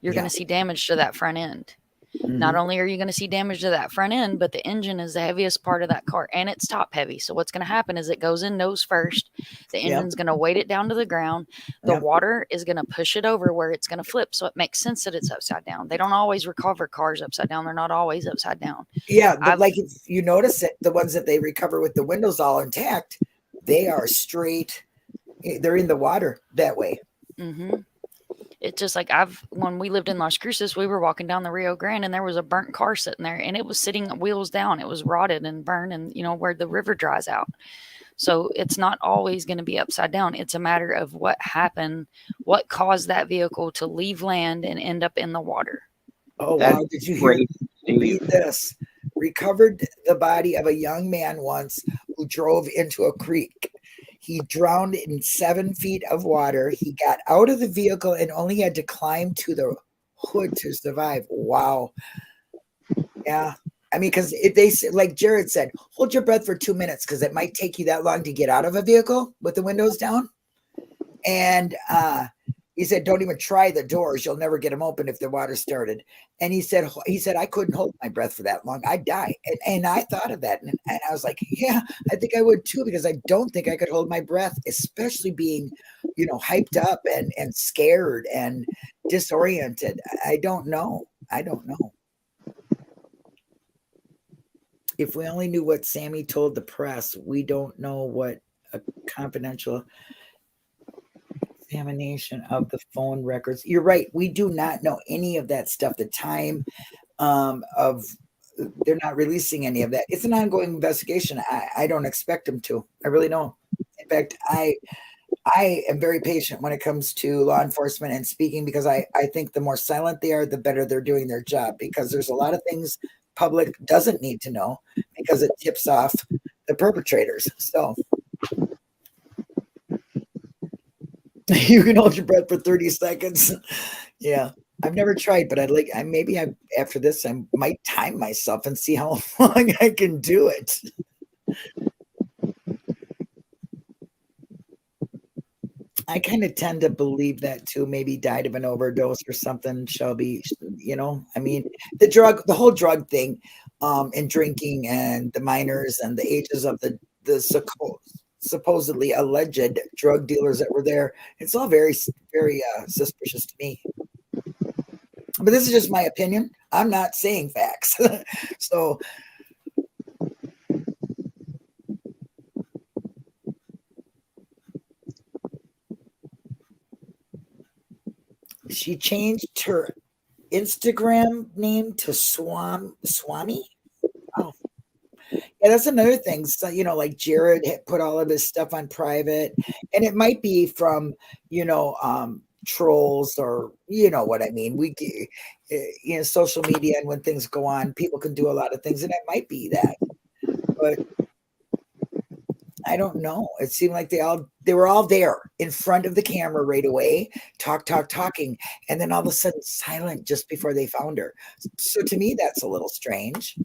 you're going to see damage to that front end. Mm-hmm. Not only are you going to see damage to that front end, but the engine is the heaviest part of that car, and it's top heavy. So what's going to happen is it goes in nose first. The engine's going to weight it down to the ground. The water is going to push it over where it's going to flip. So it makes sense that it's upside down. They don't always recover cars upside down. They're not always upside down. Yeah, like if you notice it, the ones that they recover with the windows all intact, they are straight. They're in the water that way. Mm-hmm. It's just like when we lived in Las Cruces, we were walking down the Rio Grande and there was a burnt car sitting there and it was sitting wheels down. It was rotted and burned and, where the river dries out. So it's not always going to be upside down. It's a matter of what happened, what caused that vehicle to leave land and end up in the water. Oh, wow. Did you read this? Recovered the body of a young man once who drove into a creek. He drowned in 7 feet of water. He got out of the vehicle and only had to climb to the hood to survive. Wow. Yeah. I mean, because if they, like Jared said, hold your breath for 2 minutes because it might take you that long to get out of a vehicle with the windows down. And he said, don't even try the doors. You'll never get them open if the water started. And he said, I couldn't hold my breath for that long. I'd die. And I thought of that. And I was like, yeah, I think I would too, because I don't think I could hold my breath, especially being, hyped up and scared and disoriented. I don't know. If we only knew what Sammy told the press, we don't know what a confidential examination of the phone records. You're right. We do not know any of that stuff. The time of they're not releasing any of that. It's an ongoing investigation. I don't expect them to. I really don't. In fact, I am very patient when it comes to law enforcement and speaking because I think the more silent they are, the better they're doing their job because there's a lot of things public doesn't need to know because it tips off the perpetrators. So you can hold your breath for 30 seconds. Yeah. I've never tried, but after this, I might time myself and see how long I can do it. I kind of tend to believe that too. Maybe died of an overdose or something. Shelby, the whole drug thing, and drinking and the minors and the ages of the supposedly alleged drug dealers that were there. It's all very, very suspicious to me. But this is just my opinion. I'm not saying facts. So she changed her Instagram name to Swami. Oh. Yeah, that's another thing. So, like Jared had put all of his stuff on private, and it might be from, trolls or, what I mean. We, social media, and when things go on, people can do a lot of things, and it might be that. But I don't know. It seemed like they were all there in front of the camera right away, talking, and then all of a sudden silent just before they found her. So to me, that's a little strange.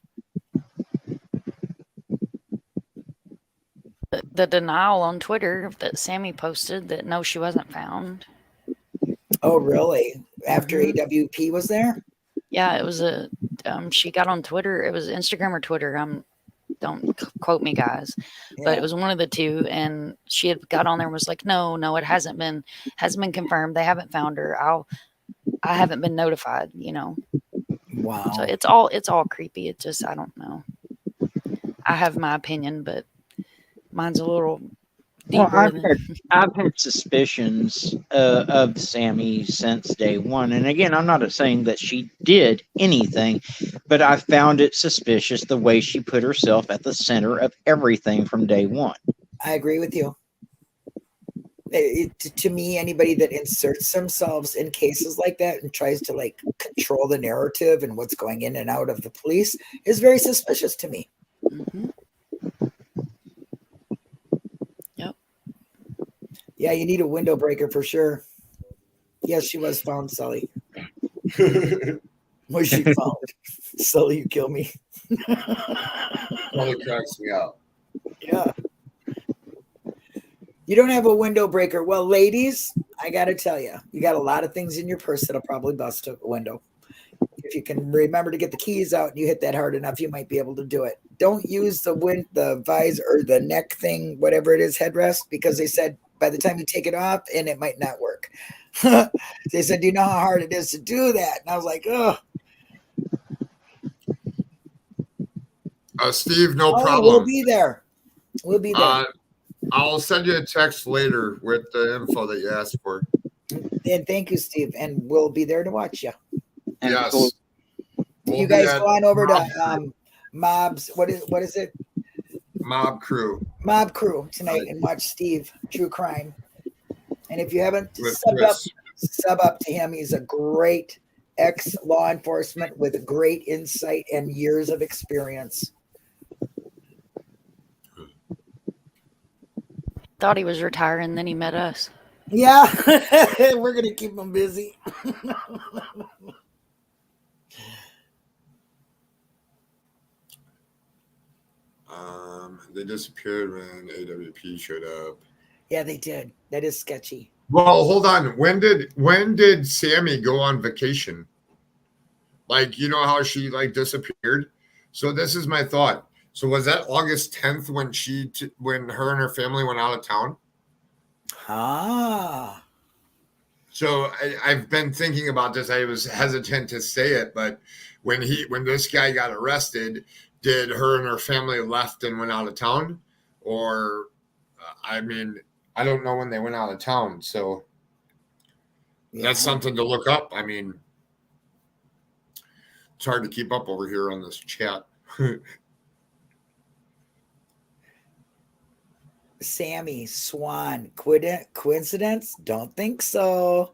The denial on Twitter that Sammy posted that no, she wasn't found. Oh, really? After AWP was there? Yeah, it was she got on Twitter. It was Instagram or Twitter. Don't quote me, guys, but it was one of the two. And she had got on there and was like, no, it hasn't been confirmed. They haven't found her. I haven't been notified, Wow. So it's all creepy. It just, I don't know. I have my opinion, but mine's a little deeper. Well, I've had suspicions of Sammy since day one. And again, I'm not saying that she did anything, but I found it suspicious the way she put herself at the center of everything from day one. I agree with you. To me, anybody that inserts themselves in cases like that and tries to like control the narrative and what's going in and out of the police is very suspicious to me. Yep. Yeah, you need a window breaker for sure. Yes, she was found, Sully. Was she found? Sully, you kill me. Sully cracks me up. Yeah. You don't have a window breaker. Well, ladies, I got to tell you, you got a lot of things in your purse that'll probably bust a window. If you can remember to get the keys out and you hit that hard enough, you might be able to do it. Don't use the visor or the neck thing, whatever it is, headrest, because they said by the time you take it off and it might not work. They said, do you know how hard it is to do that? And I was like, oh. Steve, no problem. We'll be there. We'll be there. I'll send you a text later with the info that you asked for. And thank you, Steve. And we'll be there to watch you. Yes. You guys go on over to Mob's. What is it? Mob Crew. Mob Crew tonight and watch Steve True Crime. And if you haven't sub up to him, he's a great ex-law enforcement with great insight and years of experience. Thought he was retiring, then he met us. Yeah, we're gonna keep him busy. They disappeared when AWP showed up. Yeah, they did. That is sketchy. Well, hold on. When did Sammy go on vacation? Like, you know how she like disappeared? So this is my thought. So was that August 10th when her and her family went out of town? Ah. So I've been thinking about this. I was hesitant to say it, but when this guy got arrested, did her and her family left and went out of town? Or, I mean, I don't know when they went out of town. So that's something to look up. I mean, it's hard to keep up over here on this chat. Sammy Swan, coincidence? Don't think so.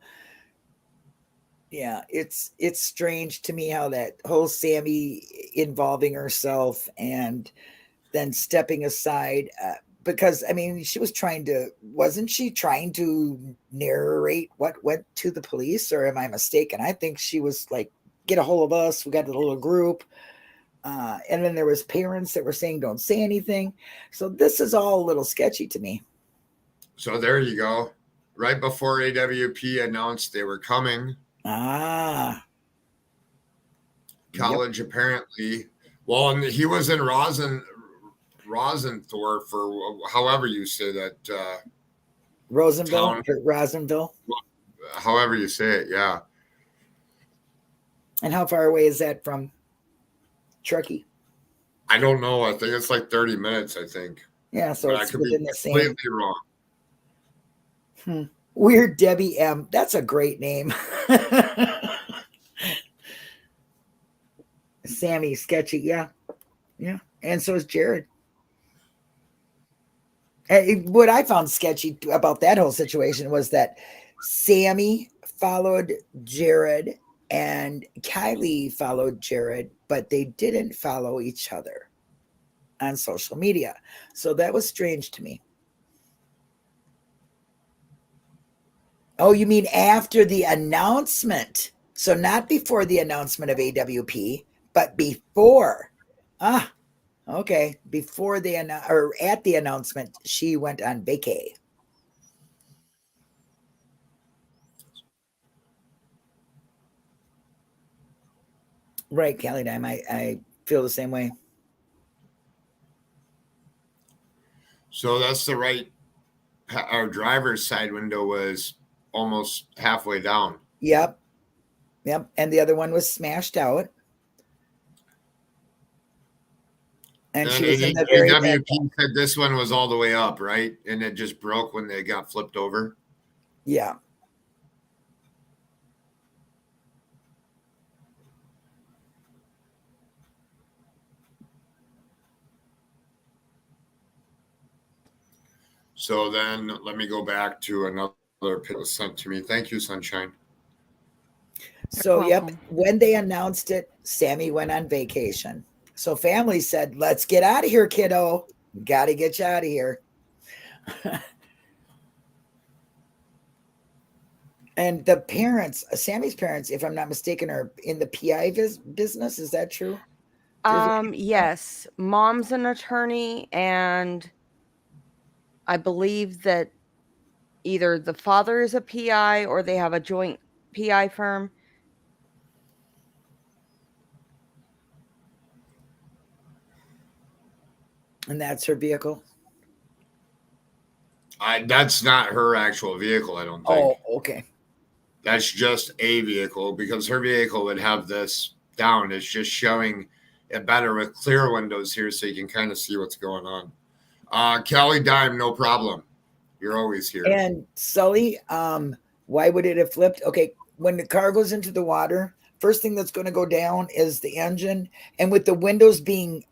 Yeah, it's strange to me how that whole Sammy involving herself and then stepping aside because I mean wasn't she trying to narrate what went to the police, or am I mistaken? I think she was like, get a hold of us. We got a little group. And then there was parents that were saying, don't say anything. So this is all a little sketchy to me. So there you go. Right before AWP announced they were coming. College, apparently. Well, and he was in Rosenthor for however you say that. Rosenville. However you say it, yeah. And how far away is that from Truckee? I don't know. I think it's like 30 minutes, I think. Yeah, so but it's I could within be the same. Completely wrong. Weird Debbie M. That's a great name. Sammy, sketchy. Yeah. Yeah. And so is Jared. What I found sketchy about that whole situation was that Sammy followed Jared and Kylie followed Jared, but they didn't follow each other. on social media. So that was strange to me. Oh, you mean after the announcement? So not before the announcement of AWP, but before. Ah, okay. Before the or at the announcement, she went on vacay. Right, Kelly Dime. I feel the same way. So that's the right. Our driver's side window was almost halfway down. Yep. Yep. And the other one was smashed out. And she was in the very AWP said this one was all the way up, right? And it just broke when they got flipped over. Yeah. So then let me go back to another pit was sent to me. Thank you, Sunshine. So, yep, when they announced it, Sammy went on vacation. So family said, let's get out of here, kiddo. Got to get you out of here. And the parents, Sammy's parents, if I'm not mistaken, are in the PI business. Is that true? Yes. Mom's an attorney, and I believe that either the father is a PI or they have a joint PI firm. And that's her vehicle? That's not her actual vehicle, I don't think. Oh, okay. That's just a vehicle, because her vehicle would have this down. It's just showing it better with clear windows here so you can kind of see what's going on. Kelly Dime, no problem. You're always here. And Sully, why would it have flipped? Okay, when the car goes into the water, first thing that's going to go down is the engine. And with the windows being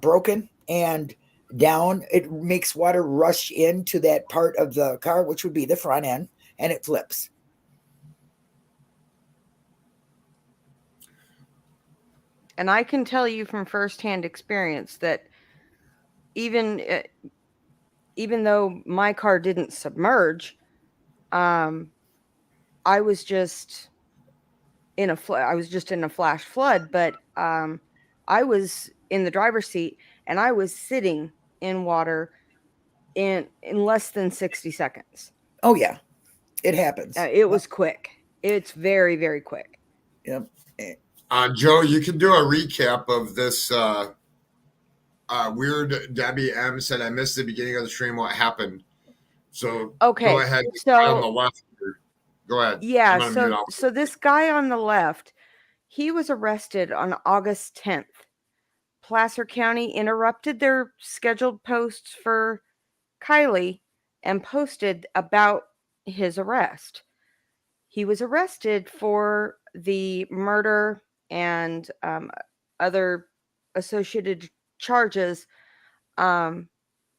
broken and down, it makes water rush into that part of the car, which would be the front end, and it flips. And I can tell you from firsthand experience that even though my car didn't submerge, I was just in a flash flood, but I was in the driver's seat and I was sitting in water in less than 60 seconds. Oh yeah, it happens. It was quick. It's very, very quick. Yep. Joe, you can do a recap of this. Weird Debbie M said, I missed the beginning of the stream. What happened? So okay, go ahead. So on the left here. Go ahead. Yeah. So this guy on the left, he was arrested on August 10th. Placer County interrupted their scheduled posts for Kylie and posted about his arrest. He was arrested for the murder and other associated charges of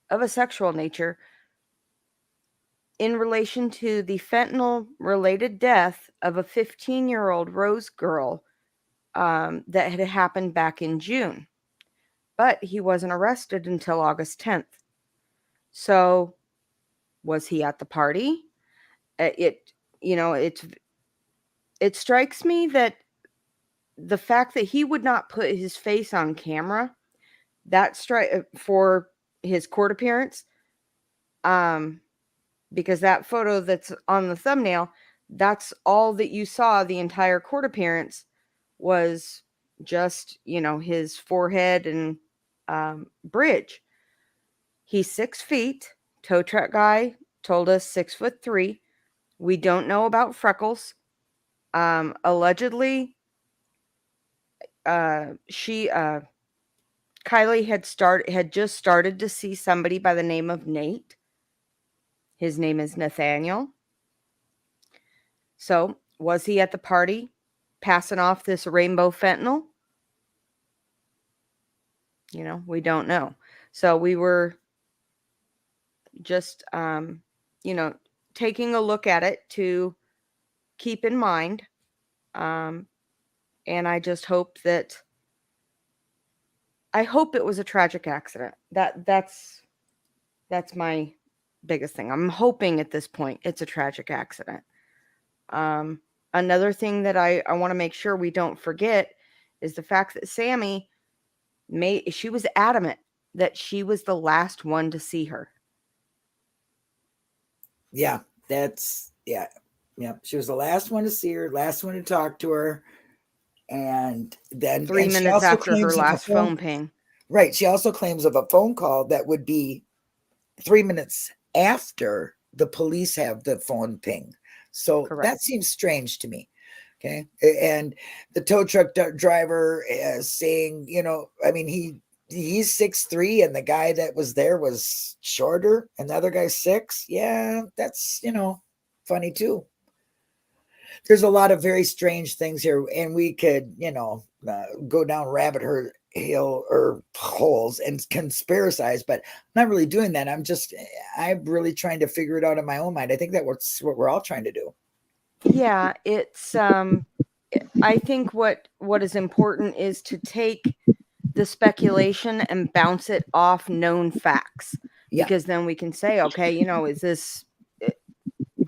a sexual nature in relation to the fentanyl-related death of a 15-year-old Rose girl that had happened back in June. But he wasn't arrested until August 10th. So, was he at the party? It strikes me that the fact that he would not put his face on camera, that for his court appearance, because that photo that's on the thumbnail, that's all that you saw the entire court appearance was just, his forehead and bridge. He's 6 feet. Tow truck guy told us 6'3". We don't know about freckles. Allegedly, Kylie had just started to see somebody by the name of Nate. His name is Nathaniel. So, was he at the party passing off this rainbow fentanyl? We don't know. So we were just, taking a look at it to keep in mind. And I just hope that I hope it was a tragic accident. That's my biggest thing. I'm hoping at this point it's a tragic accident. Another thing that I want to make sure we don't forget is the fact that Sammy she was adamant that she was the last one to see her. Yeah, yeah. She was the last one to see her, last one to talk to her. And then 3 minutes after her last phone ping. Right. She also claims of a phone call that would be 3 minutes after the police have the phone ping. So Correct. That seems strange to me. Okay. And the tow truck driver is saying, I mean, he's 6'3", and the guy that was there was shorter, and the other guy's 6. Yeah, that's, funny too. There's a lot of very strange things here, and we could, go down rabbit hill or holes and conspiracize, but I'm not really doing that. I'm really trying to figure it out in my own mind. I think that's what we're all trying to do. Yeah, it's I think what is important is to take the speculation and bounce it off known facts. Yeah. Because then we can say, okay, is this,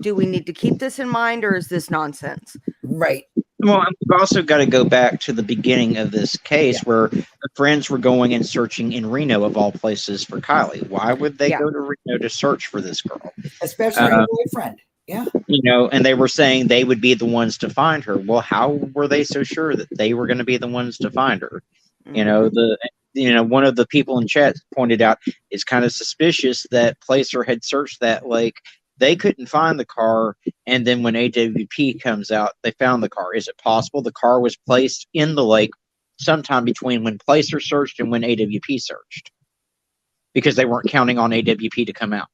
do we need to keep this in mind, or is this nonsense? Right. Well, we've also got to go back to the beginning of this case where the friends were going and searching in Reno, of all places, for Kylie. Why would they go to Reno to search for this girl? Especially her boyfriend. Yeah. And they were saying they would be the ones to find her. Well, how were they so sure that they were going to be the ones to find her? Mm-hmm. One of the people in chat pointed out it's kind of suspicious that Placer had searched that lake. They couldn't find the car, and then when AWP comes out, they found the car. Is it possible the car was placed in the lake sometime between when Placer searched and when AWP searched? Because they weren't counting on AWP to come out.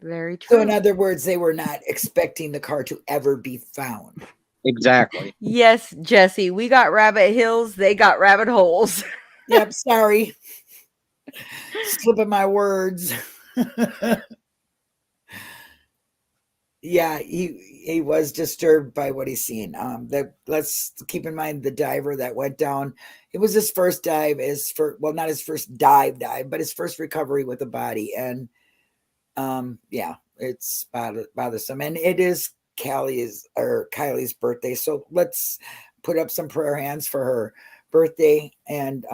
Very true. So in other words, they were not expecting the car to ever be found. Exactly. Yes, Jesse, we got rabbit hills, they got rabbit holes. Yep, sorry. Slipping my words. Yeah, he was disturbed by what he's seen. Let's keep in mind the diver that went down. It was his first dive, not his first dive, but his first recovery with a body. And it's bothersome. And it is Kylie's birthday. So let's put up some prayer hands for her birthday. And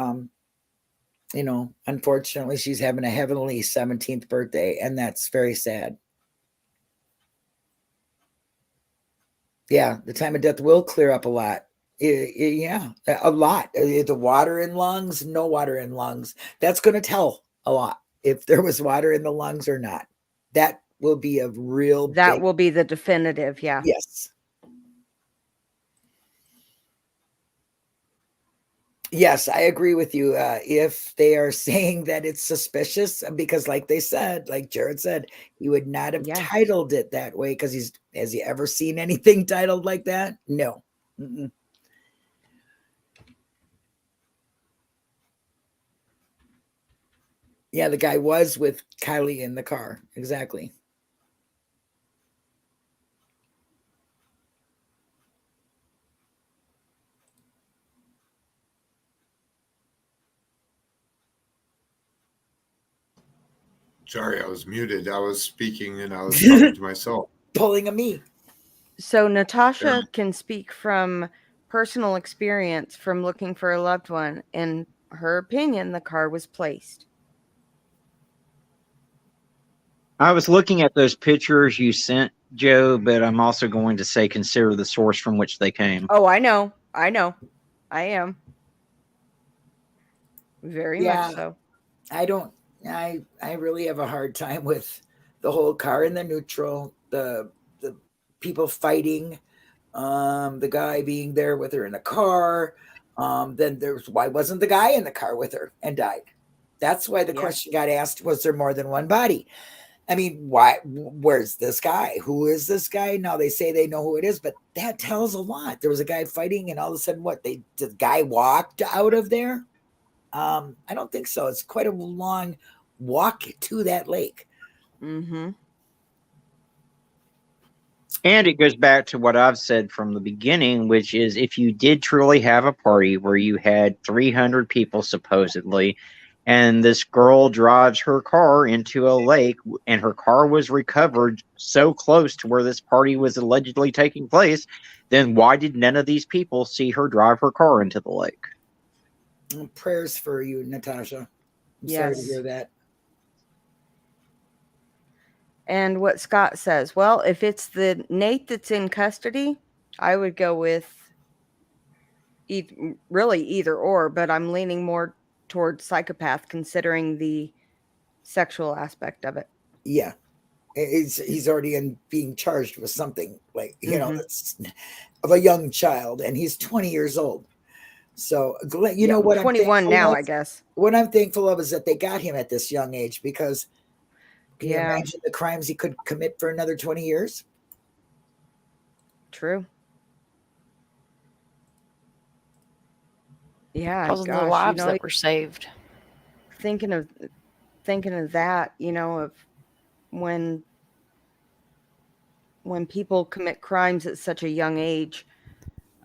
unfortunately, she's having a heavenly 17th birthday, and that's very sad. Yeah, the time of death will clear up a lot. Yeah, a lot. The water in lungs, no water in lungs. That's going to tell a lot if there was water in the lungs or not. That will be a real That will be the definitive, yeah. Yes. Yes, I agree with you. If they are saying that it's suspicious, because like Jared said, he would not have titled it that way, because has he ever seen anything titled like that? No. Mm-mm. Yeah, the guy was with Kylie in the car. Exactly. Sorry, I was muted. I was speaking and I was talking to myself. Pulling a me. So Natasha can speak from personal experience from looking for a loved one. In her opinion, the car was placed. I was looking at those pictures you sent, Joe, but I'm also going to say consider the source from which they came. Oh, I know. I am. Very much so. I really have a hard time with the whole car in the neutral, the people fighting, the guy being there with her in the car. Then why wasn't the guy in the car with her and died? That's why the question got asked, was there more than one body? I mean, where's this guy? Who is this guy? Now they say they know who it is, but that tells a lot. There was a guy fighting, and all of a sudden the guy walked out of there? I don't think so. It's quite a long walk to that lake. Mm-hmm. And it goes back to what I've said from the beginning, which is if you did truly have a party where you had 300 people supposedly, and this girl drives her car into a lake and her car was recovered so close to where this party was allegedly taking place, then why did none of these people see her drive her car into the lake? Prayers for you, Natasha. I'm sorry to hear that. And what Scott says, well, if it's the Nate that's in custody, I would go with really either or, but I'm leaning more towards psychopath considering the sexual aspect of it. Yeah. He's already being charged with something like, you know, of a young child, and he's 20 years old. So, you know what? 21 now, I guess. What I'm thankful of is that they got him at this young age, because can you imagine the crimes he could commit for another 20 years? True. Yeah. Those are the lives that were saved. Thinking of that, you know, of when people commit crimes at such a young age.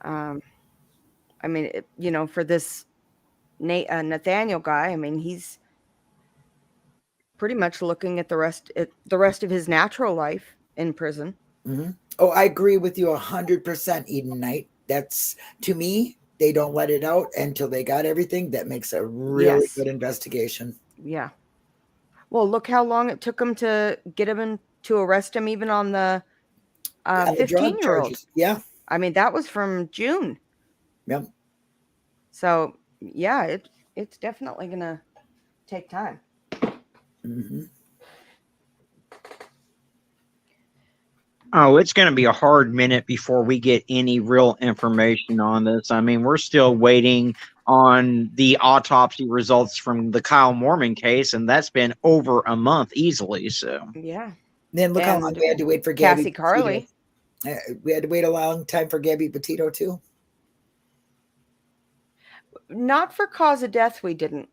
I mean, you know, for this Nathaniel guy, I mean, he's pretty much looking at the rest of his natural life in prison. Mm-hmm. Oh, I agree with you 100%, Eden Knight. That's, to me, they don't let it out until they got everything. That makes a really good investigation. Yeah. Well, look how long it took him to get him to arrest him, even on the 15-year-old. Yeah. I mean, that was from June. Yep. So, yeah, it's definitely going to take time. Mm-hmm. Oh, it's going to be a hard minute before we get any real information on this. I mean, we're still waiting on the autopsy results from the Kyle Mormon case, and that's been over a month easily. So yeah. Then look how long we had to wait for Gabby Cassie Carley. We had to wait a long time for Gabby Petito too. Not for cause of death. We didn't.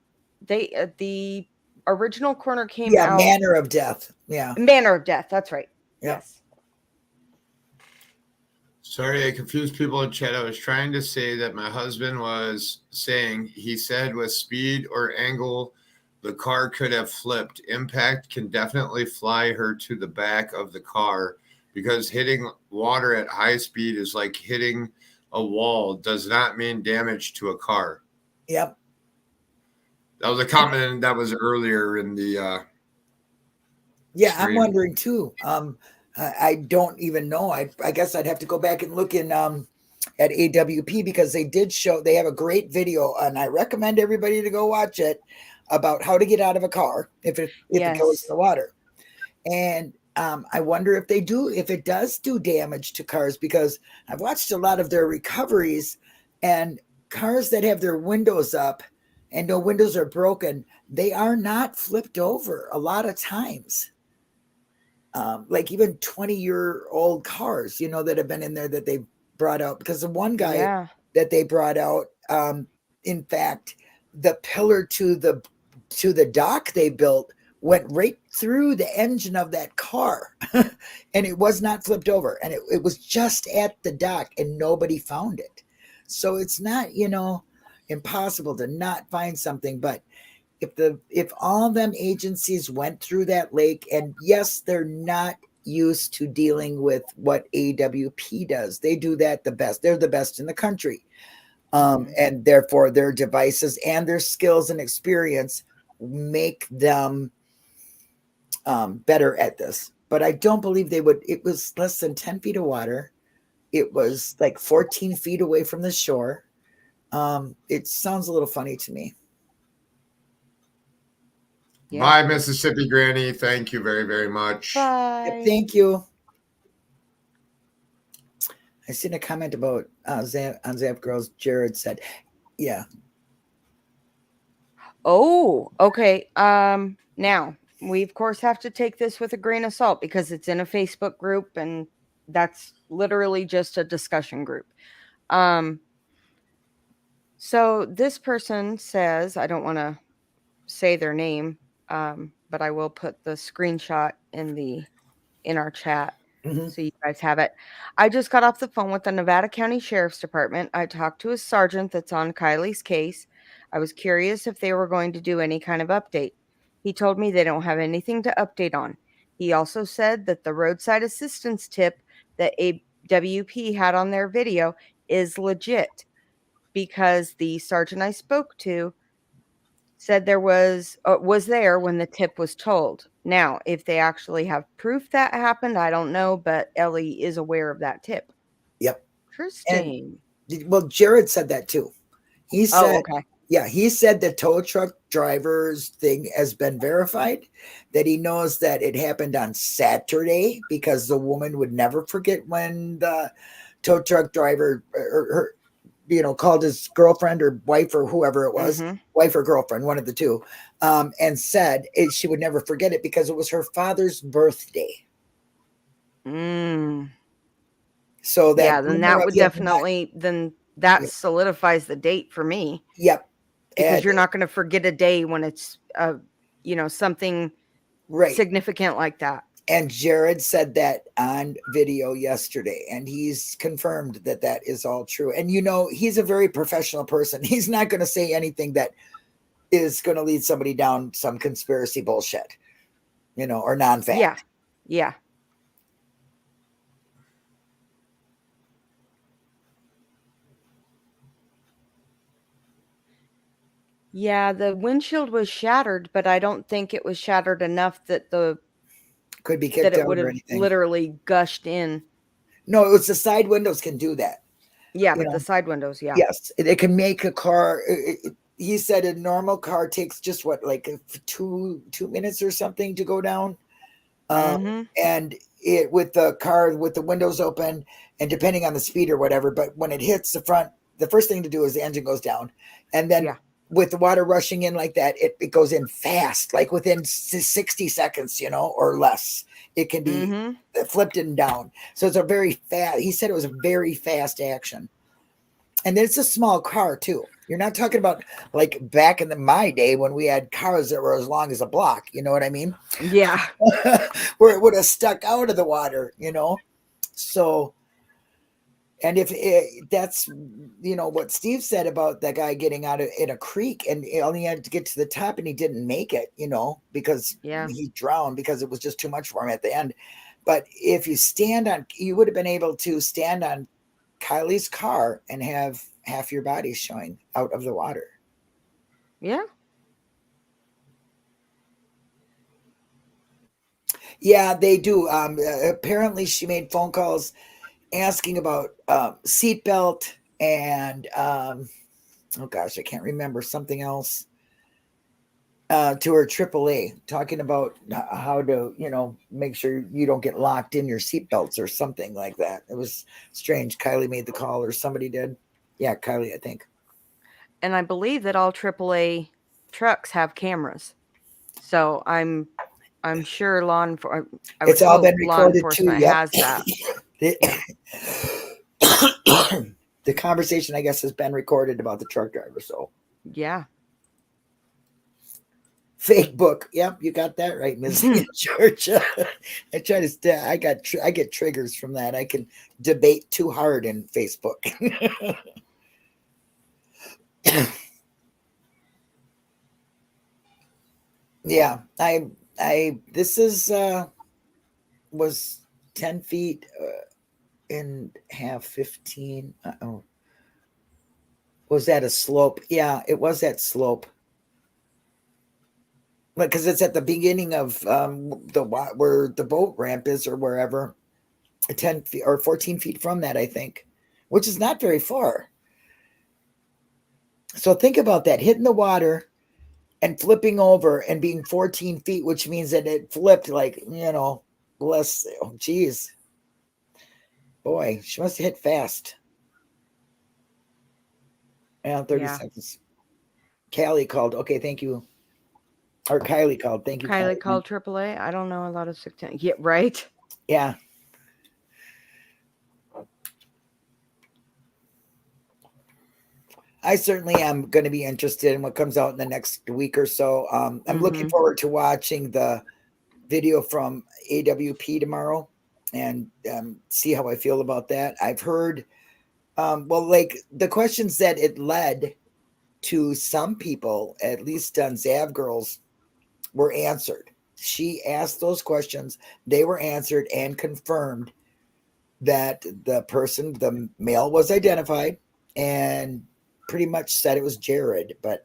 They the original coroner came out. Manner of death. Yeah. Manner of death. That's right. Yep. Yes. Sorry, I confused people in chat. I was trying to say that my husband was saying, he said with speed or angle, the car could have flipped. Impact can definitely fly her to the back of the car, because hitting water at high speed is like hitting a wall. Does not mean damage to a car. Yep. That was a comment that was earlier in the yeah, stream. I'm wondering too. I don't even know. I guess I'd have to go back and look in at AWP, because they have a great video, and I recommend everybody to go watch it, about how to get out of a car if it goes in the water. And I wonder if it does do damage to cars, because I've watched a lot of their recoveries, and cars that have their windows up and no windows are broken, they are not flipped over a lot of times. Like even 20-year-old cars, you know, that have been in there that they brought out, because the one guy that they brought out, in fact, the pillar to the dock they built went right through the engine of that car and it was not flipped over, and it was just at the dock and nobody found it. So it's not, you know, impossible to not find something. But if all them agencies went through that lake, and yes, they're not used to dealing with what AWP does. They do that the best. They're the best in the country. And therefore their devices and their skills and experience make them better at this. But I don't believe they would. It was less than 10 feet of water. It was like 14 feet away from the shore. It sounds a little funny to me. Yeah. Bye, Mississippi Granny. Thank you very, very much. Bye. Thank you. I seen a comment about on Zap Girls. Jared said, yeah. Oh, okay. Now we of course have to take this with a grain of salt, because it's in a Facebook group, and that's literally just a discussion group. So this person says, I don't want to say their name, but I will put the screenshot in our chat. So you guys have it. I just got off the phone with the Nevada County Sheriff's Department. I talked to a sergeant that's on Kylie's case. I was curious if they were going to do any kind of update. He told me they don't have anything to update on. He also said that the roadside assistance tip that AWP had on their video is legit because the sergeant I spoke to said there was there when the tip was told. Now, if they actually have proof that happened, I don't know, but Ellie is aware of that tip. Yep. Interesting. And, well, Jared said that too. He said, okay. Yeah, he said the tow truck driver's thing has been verified, that he knows that it happened on Saturday because the woman would never forget when the tow truck driver or her, called his girlfriend or wife or whoever it was, wife or girlfriend, one of the two, and said she would never forget it because it was her father's birthday. So that then that would definitely that solidifies the date for me. Yep. Because you're not going to forget a day when it's something significant like that. And Jared said that on video yesterday, and he's confirmed that that is all true. And he's a very professional person. He's not going to say anything that is going to lead somebody down some conspiracy bullshit, or non-fact. Yeah. Yeah, the windshield was shattered, but I don't think it was shattered enough that could be kicked out would have literally gushed in. No, it was the side windows can do that. Yeah, but the side windows, yeah. Yes, it can make a car. He said a normal car takes just like 2 minutes or something to go down. And it with the car with the windows open and depending on the speed or whatever, but when it hits the front, the first thing to do is the engine goes down, and then with the water rushing in like that, it goes in fast, like within 60 seconds, or less. It can be flipped and down. So it's a very fast. He said it was a very fast action, and it's a small car too. You're not talking about like back in my day when we had cars that were as long as a block. You know what I mean? Yeah. Where it would have stuck out of the water, So, and if that's, what Steve said about that guy getting out in a creek and he only had to get to the top and he didn't make it, because he drowned because it was just too much for him at the end. But if you would have been able to stand on Kylie's car and have half your body showing out of the water. Yeah. Yeah, they do. Apparently she made phone calls asking about seatbelt and oh gosh, I can't remember something else to her AAA, talking about how to make sure you don't get locked in your seatbelts or something like that. It was strange. Kylie made the call, or somebody did. Yeah, Kylie, I think. And I believe that all AAA trucks have cameras, so I'm sure it's all been recorded too. Has that. The conversation, I guess, has been recorded about the truck driver. So yeah. Fake book. Yep, you got that right, Miss Georgia. I get triggers from that. I can debate too hard in Facebook. Yeah, this is was 10 feet in half 15. Was that a slope? Yeah, it was that slope. Because it's at the beginning of where the boat ramp is, or wherever, 10 feet or 14 feet from that, I think, which is not very far. So think about that, hitting the water and flipping over and being 14 feet, which means that it flipped like, less. Oh, geez. Boy, she must have hit fast. Yeah, 30 seconds. Callie called. Okay, thank you. Or Kylie called. Thank you. Kylie called AAA. I don't know a lot of 610. Yeah, right. Yeah. I certainly am going to be interested in what comes out in the next week or so. I'm looking forward to watching the video from AWP tomorrow. and see how I feel about that. I've heard, well, like the questions that it led to, some people, at least on Zav Girls, were answered. She asked those questions, they were answered and confirmed that the person, the male, was identified and pretty much said it was Jared, but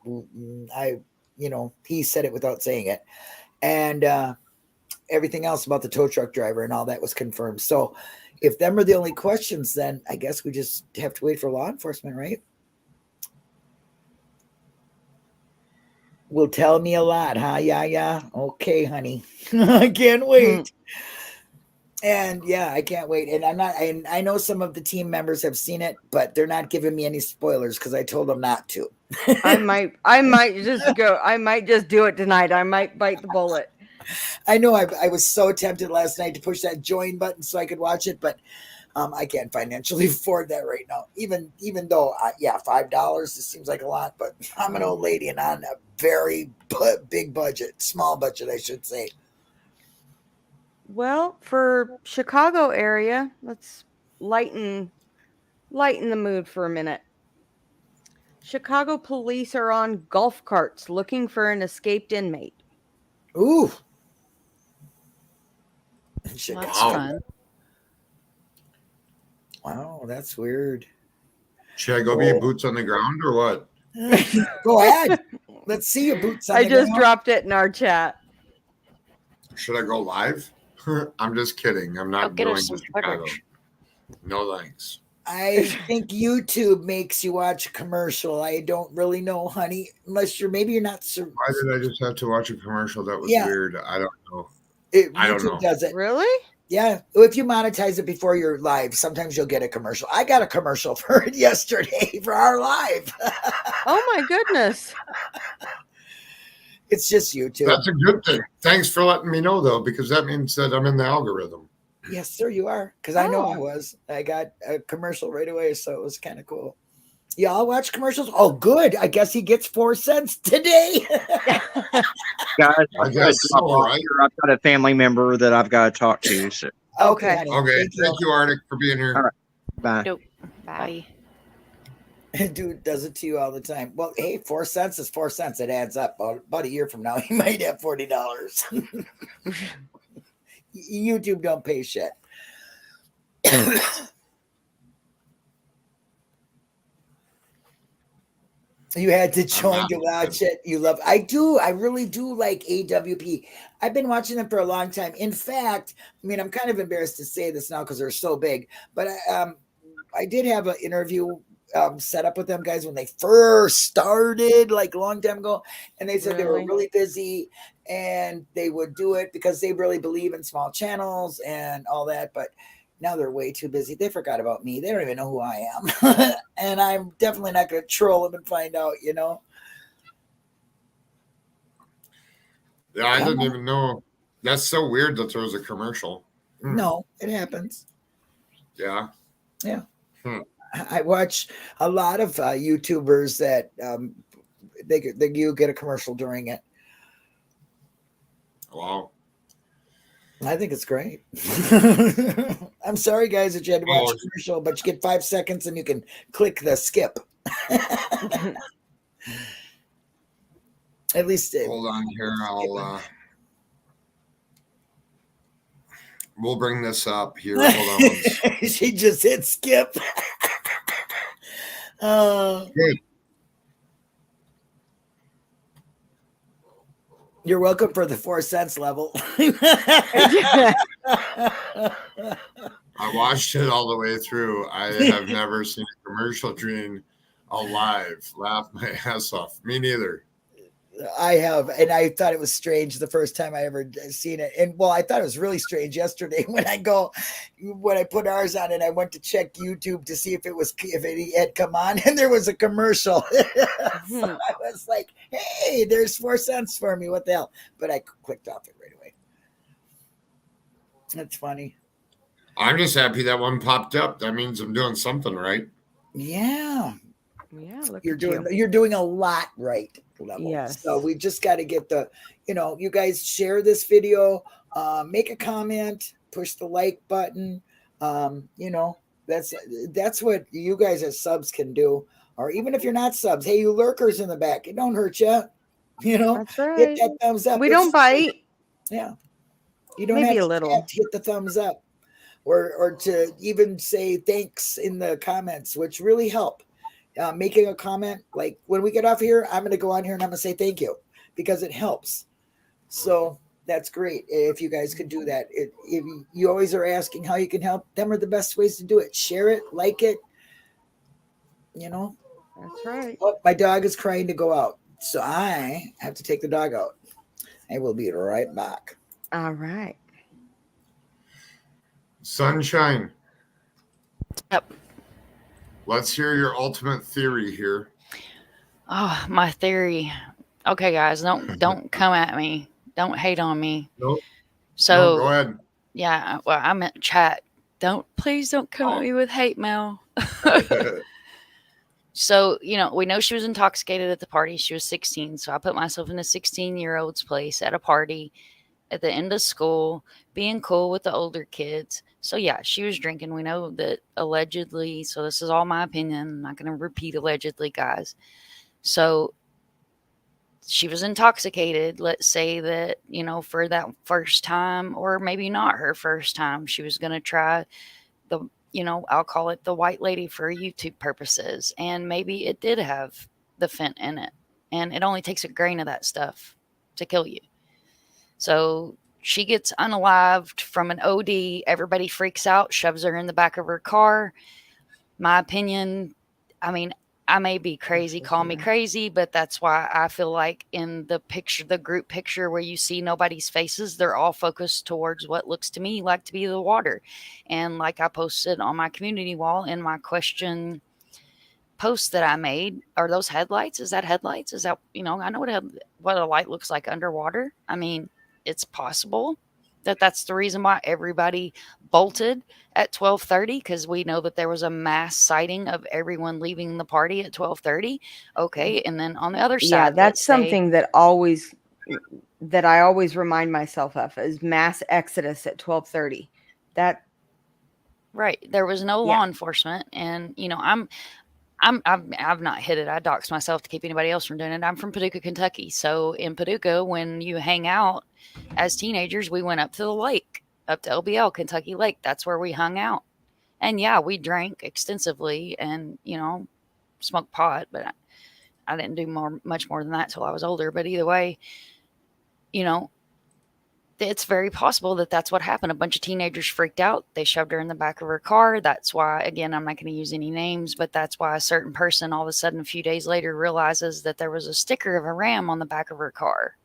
he said it without saying it. And everything else about the tow truck driver and all that was confirmed. So if them are the only questions, then I guess we just have to wait for law enforcement, right? Will tell me a lot, huh? Yeah. Okay, honey. I can't wait. And yeah, I can't wait. And I know some of the team members have seen it, but they're not giving me any spoilers because I told them not to. I might just do it tonight. I might bite the bullet. I know I was so tempted last night to push that join button so I could watch it, but I can't financially afford that right now. Even though, $5, it seems like a lot, but I'm an old lady and on a very big budget, small budget, I should say. Well, for Chicago area, let's lighten the mood for a minute. Chicago police are on golf carts looking for an escaped inmate. Ooh. That's fun. Wow, that's weird. Should I go be boots on the ground or what? Go ahead. Let's see your boots on the ground. I just dropped it in our chat. Should I go live? I'm just kidding. I'm not going to Chicago. No thanks. I think YouTube makes you watch a commercial. I don't really know, honey, unless you're not. Why did I just have to watch a commercial? That was weird. I don't know. I don't know. Does it really? Yeah. If you monetize it before you're live, sometimes you'll get a commercial. I got a commercial for it yesterday for our live. Oh my goodness. It's just YouTube. That's a good thing. Thanks for letting me know, though, because that means that I'm in the algorithm. Yes, sir, you are. Because I know I was. I got a commercial right away, so it was kind of cool. Y'all watch commercials? Oh, good. I guess he gets 4 cents today. Guys, I guess so, right? I've got a family member that I've got to talk to. So. Okay. Okay. Thank you, Arctic, for being here. All right. Bye. Nope. Bye. Dude does it to you all the time. Well, hey, 4 cents is 4 cents. It adds up. About a year from now, he might have $40. YouTube don't pay shit. You had to join to watch it. You love. I do. I really do like AWP. I've been watching them for a long time. In fact, I mean, I'm kind of embarrassed to say this now because they're so big, but I did have an interview set up with them guys when they first started, like a long time ago, and they said they were really busy and they would do it because they really believe in small channels and all that, but now they're way too busy. They forgot about me. They don't even know who I am. And I'm definitely not going to troll them and find out, you know? Yeah, I didn't even know. That's so weird that there was a commercial. No, it happens. Yeah. Yeah. I watch a lot of YouTubers that you get a commercial during it. Wow. I think it's great. I'm sorry, guys, that you had to watch a commercial, but you get 5 seconds and you can click the skip. At least. Hold on here. We'll bring this up here. Hold on. She just hit skip. Good. You're welcome for the 4 cents level. I watched it all the way through. I have never seen a commercial during a live. Laugh my ass off. Me neither. I have, and I thought it was strange the first time I ever seen it. And well, I thought it was really strange yesterday when I put ours on and I went to check YouTube to see if it had come on, and there was a commercial. So I was like, "Hey, there's 4 cents for me. What the hell?" But I clicked off it right away. That's funny. I'm just happy that one popped up. That means I'm doing something right. Yeah. Yeah, you're doing a lot right. Level. Yes. So we just got to get you guys share this video, make a comment, push the like button. That's what you guys as subs can do. Or even if you're not subs, hey, you lurkers in the back, it don't hurt you. That's right. Hit that thumbs up. We don't bite. Yeah. You don't Maybe have a little. to hit the thumbs up or to even say thanks in the comments, which really help. Making a comment, like when we get off here, I'm going to go on here and I'm going to say thank you because it helps. So that's great if you guys could do that. If you always are asking how you can help, them are the best ways to do it. Share it, like it. That's right. Oh, my dog is crying to go out, so I have to take the dog out. I will be right back. All right. Sunshine. Yep. Let's hear your ultimate theory here. Oh, my theory. Okay, guys, don't come at me. Don't hate on me. Nope. So no, go ahead. Yeah, well, I meant chat. Please don't come at me with hate mail. So, we know she was intoxicated at the party. She was 16. So I put myself in a 16-year-old's place at a party at the end of school, being cool with the older kids. So yeah, she was drinking. We know that allegedly. So this is all my opinion. I'm not going to repeat allegedly, guys. So she was intoxicated. Let's say that, for that first time, or maybe not her first time, she was going to try the, I'll call it the white lady for YouTube purposes. And maybe it did have the fent in it. And it only takes a grain of that stuff to kill you. So she gets unalived from an OD. Everybody freaks out, shoves her in the back of her car. My opinion, I may be crazy, call me crazy, but that's why I feel like in the picture, the group picture where you see nobody's faces, they're all focused towards what looks to me like to be the water. And like I posted on my community wall in my question post that I made, are those headlights? Is that headlights? Is that, I know what a light looks like underwater. It's possible that's the reason why everybody bolted at 12:30, because we know that there was a mass sighting of everyone leaving the party at 12:30. Okay, and then on the other side, yeah, that's something that I always remind myself of is mass exodus at 12:30. That right, there was no law enforcement, and I've not hit it. I doxed myself to keep anybody else from doing it. I'm from Paducah, Kentucky. So in Paducah, when you hang out as teenagers, we went up to the lake, up to LBL, Kentucky Lake. That's where we hung out. And yeah, we drank extensively and, smoked pot, but I didn't do much more than that till I was older. But either way, it's very possible that that's what happened. A bunch of teenagers freaked out. They shoved her in the back of her car. That's why, again, I'm not going to use any names, but that's why a certain person all of a sudden a few days later realizes that there was a sticker of a ram on the back of her car.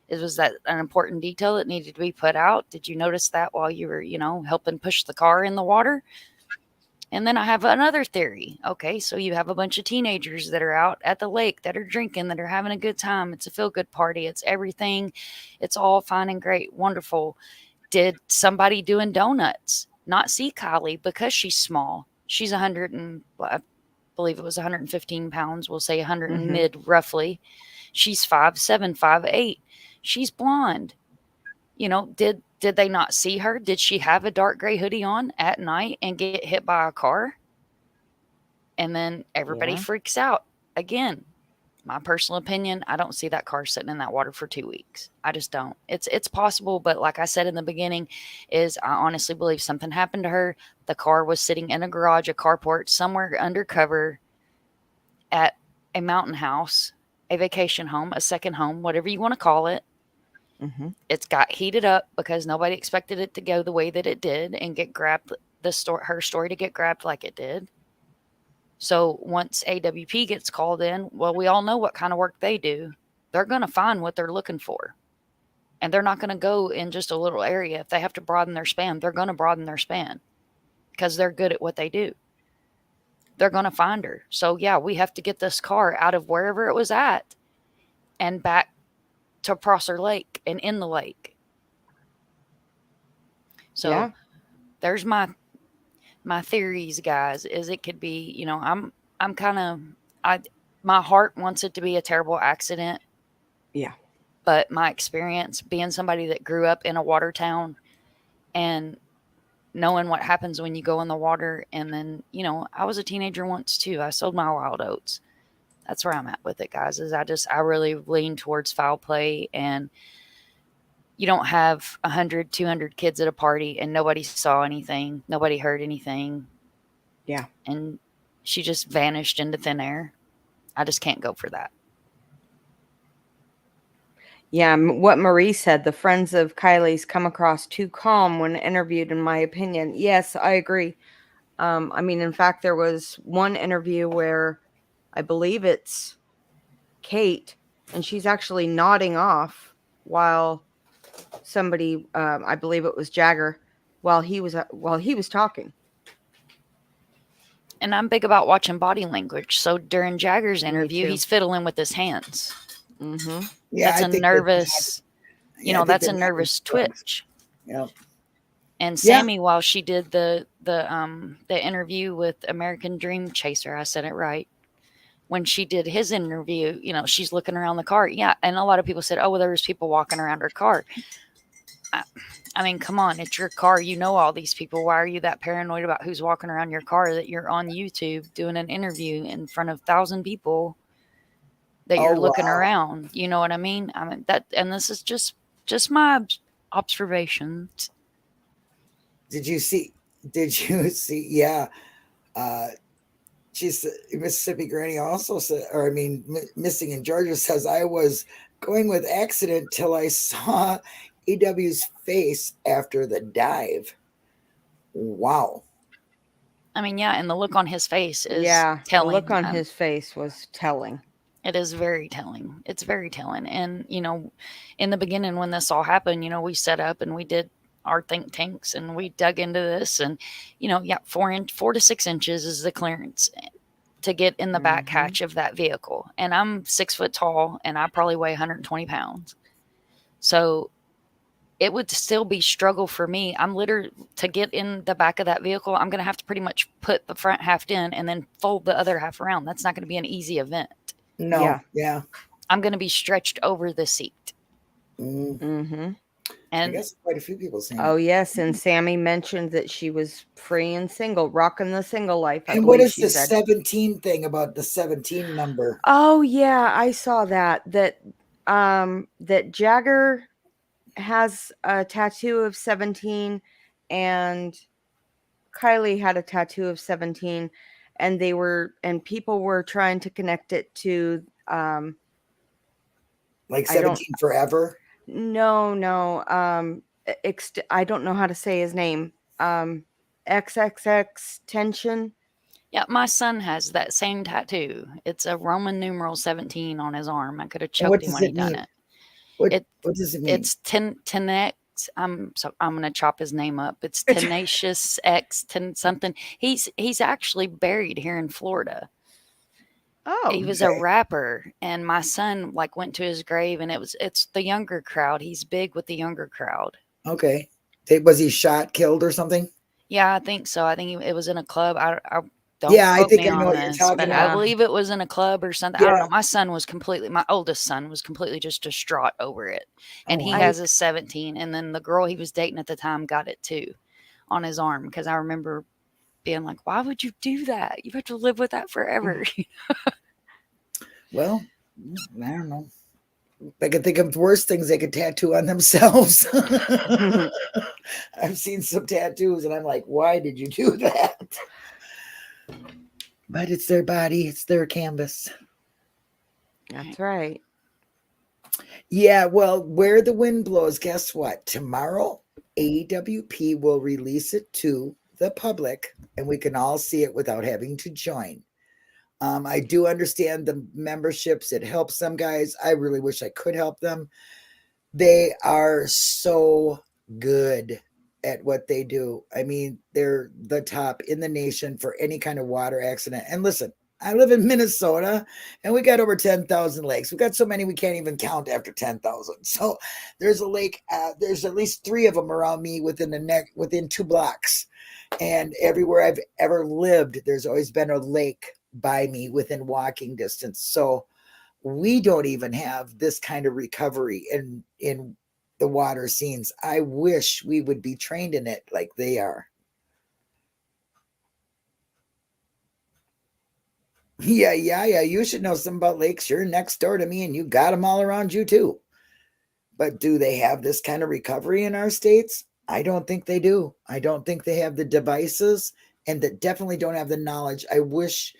Was that an important detail that needed to be put out? Did you notice that while you were, helping push the car in the water? And then I have another theory. Okay, so you have a bunch of teenagers that are out at the lake that are drinking, that are having a good time. It's a feel-good party. It's everything. It's all fine and great, wonderful. Did somebody doing donuts not see Kylie because she's small? She's 100 and I believe it was 115 pounds. We'll say 100 and mid roughly. She's 5'7", 5'8". She's blonde. Did they not see her? Did she have a dark gray hoodie on at night and get hit by a car? And then everybody freaks out. Again, my personal opinion, I don't see that car sitting in that water for 2 weeks. I just don't. It's possible, but like I said in the beginning, I honestly believe something happened to her. The car was sitting in a garage, a carport, somewhere undercover at a mountain house, a vacation home, a second home, whatever you want to call it. It's got heated up because nobody expected it to go the way that it did and get grabbed, her story to get grabbed like it did. So once AWP gets called in, well, we all know what kind of work they do. They're going to find what they're looking for. And they're not going to go in just a little area. If they have to broaden their span, they're going to broaden their span because they're good at what they do. They're going to find her. So yeah, we have to get this car out of wherever it was at and back to Prosser Lake and in the lake. So there's my theories, guys, is it could be, I'm kind of, my heart wants it to be a terrible accident. Yeah. But my experience being somebody that grew up in a water town and knowing what happens when you go in the water. And then, you know, I was a teenager once too. I sold my wild oats. That's where I'm at with it, guys, is I really lean towards foul play. And you don't have 100, 200 kids at a party and nobody saw anything. Nobody heard anything. Yeah. And she just vanished into thin air. I just can't go for that. Yeah, what Marie said, the friends of Kylie's come across too calm when interviewed, in my opinion. Yes, I agree. I mean, in fact, there was one interview where I believe it's Kate, and she's actually nodding off while somebody, I believe it was Jagger, while he was talking. And I'm big about watching body language. So during Jagger's interview, he's fiddling with his hands. Mm-hmm. Yeah, that's a nervous, you know, that's a nervous twitch. Yeah. And Sammy, while she did the interview with American Dream Chaser, I said it right. When she did his interview, you know, she's looking around the car. Yeah, and a lot of people said, "Oh, well, there was people walking around her car." I mean, come on, it's your car. You know all these people. Why are you that paranoid about who's walking around your car that you're on YouTube doing an interview in front of 1,000 people that you're looking around? You know what I mean? I mean that, and this is just my observations. Did you see? Yeah. She's Mississippi Granny also said, or I mean, Missing in Georgia says, I was going with accident till I saw EW's face after the dive. Wow. I mean, yeah, and the look on his face is telling. The look on his face was telling. It is very telling. It's very telling. And, you know, in the beginning when this all happened, you know, we set up and we did our think tanks and we dug into this, and, you know, 4 to 6 inches is the clearance to get in the back hatch of that vehicle. And I'm 6 foot tall and I probably weigh 120 pounds. So it would still be struggle for me. I'm literally, to get in the back of that vehicle, I'm going to have to pretty much put the front half in and then fold the other half around. That's not going to be an easy event. No. Yeah. I'm going to be stretched over the seat. Mm-hmm. And I guess quite a few people saying. Oh yes, and Sammy mentioned that she was free and single, rocking the single life. And what is the 17 thing about the 17 number? Oh yeah, I saw that that Jagger has a tattoo of 17, and Kylie had a tattoo of 17, and people were trying to connect it to like 17 forever. No. I don't know how to say his name. XXX tension. Yeah, my son has that same tattoo. It's a Roman numeral 17 on his arm. I could have choked him when he done it. What does it mean? It's Tenex. I'm going to chop his name up. It's Tenacious X something. He's actually buried here in Florida. Oh, he was a rapper, and my son went to his grave, and it's the younger crowd. He's big with the younger crowd. Okay, was he shot, killed, or something? Yeah, I think so. I think it was in a club. I don't. Yeah, I think I know what you're talking about. I believe it was in a club or something. Yeah. I don't know. My oldest son was completely just distraught over it, and he has a 17, and then the girl he was dating at the time got it too, on his arm. Because I remember being like, "Why would you do that? You have to live with that forever." Well, I don't know. They could think of worse things they could tattoo on themselves. I've seen some tattoos, and I'm like, "Why did you do that?" But it's their body, it's their canvas. That's right. Yeah, well, where the wind blows, guess what? Tomorrow, AWP will release it to the public, and we can all see it without having to join. I do understand the memberships. It helps some guys. I really wish I could help them. They are so good at what they do. I mean, they're the top in the nation for any kind of water accident. And listen, I live in Minnesota, and we got over 10,000 lakes. We got so many we can't even count after 10,000. So there's a lake. There's at least 3 of them around me within 2 blocks. And everywhere I've ever lived, there's always been a lake by me within walking distance. So we don't even have this kind of recovery in the water scenes. I wish we would be trained in it like they are. Yeah, you should know something about lakes. You're next door to me and you got them all around you too. But do they have this kind of recovery in our states? I don't think they do. I don't think they have the devices, and that definitely don't have the knowledge. I wish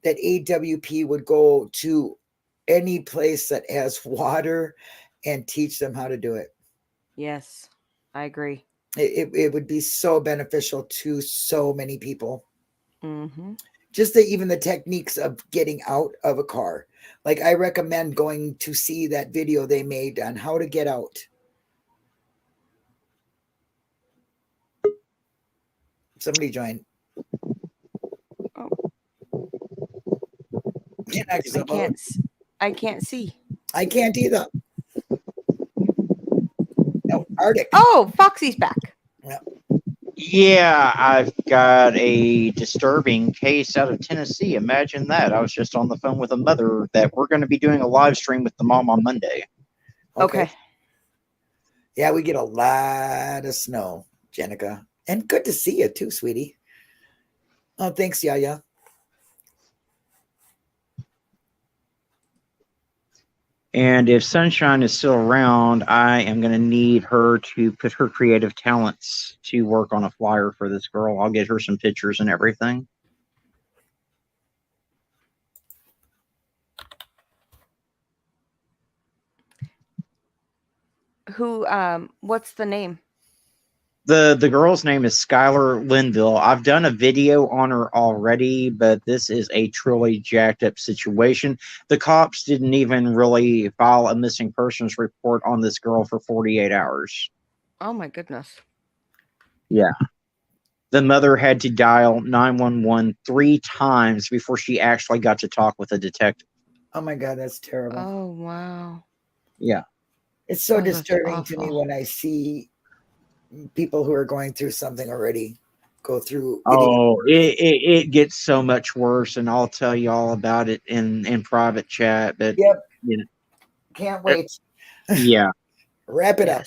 that AWP would go to any place that has water and teach them how to do it. Yes, I agree. It would be so beneficial to so many people. Mm-hmm. Just even the techniques of getting out of a car. Like, I recommend going to see that video they made on how to get out. Somebody join. Oh. I can't see. I can't either. No, Arctic. Oh, Foxy's back. Yeah, I've got a disturbing case out of Tennessee. Imagine that. I was just on the phone with a mother that we're going to be doing a live stream with the mom on Monday. Okay. Yeah, we get a lot of snow, Jenica. And good to see you too, sweetie. Oh, thanks, Yaya. And if Sunshine is still around, I am going to need her to put her creative talents to work on a flyer for this girl. I'll get her some pictures and everything. Who, what's the name? The girl's name is Skylar Linville. I've done a video on her already, but this is a truly jacked up situation. The cops didn't even really file a missing persons report on this girl for 48 hours. Oh my goodness. Yeah. The mother had to dial 911 3 times before she actually got to talk with a detective. Oh my God, that's terrible. Oh, wow. Yeah. It's so disturbing to me when I see people who are going through something already go through. It gets so much worse, and I'll tell you all about it in private chat. But yep, you know, can't wait. Yeah, wrap it up.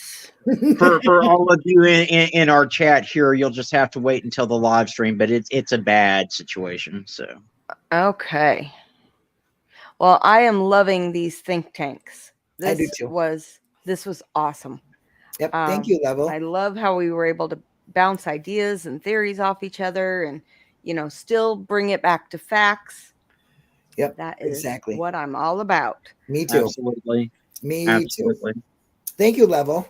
for all of you in our chat here, you'll just have to wait until the live stream. But it's a bad situation. So okay. Well, I am loving these think tanks. I do too. This was awesome. Yep. Thank you, Level. I love how we were able to bounce ideas and theories off each other and, still bring it back to facts. Yep. That is exactly what I'm all about. Me too. Absolutely. Me Absolutely. too. Thank you, Level.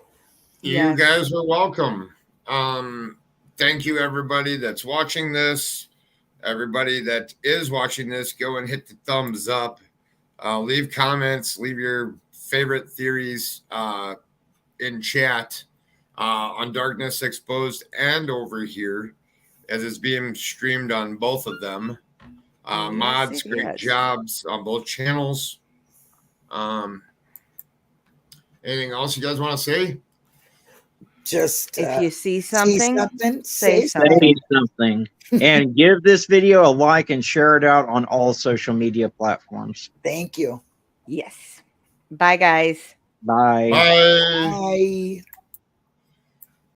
You guys are welcome. Thank you, everybody that's watching this. Everybody that is watching this, go and hit the thumbs up. Leave comments. Leave your favorite theories in chat on Darkness Exposed and over here, as it's being streamed on both of them. Mods, great jobs on both channels. Anything else you guys want to say? Just if you see something, say something. And give this video a like and share it out on all social media platforms. Thank you. Yes. Bye, guys. Bye. Bye. Bye.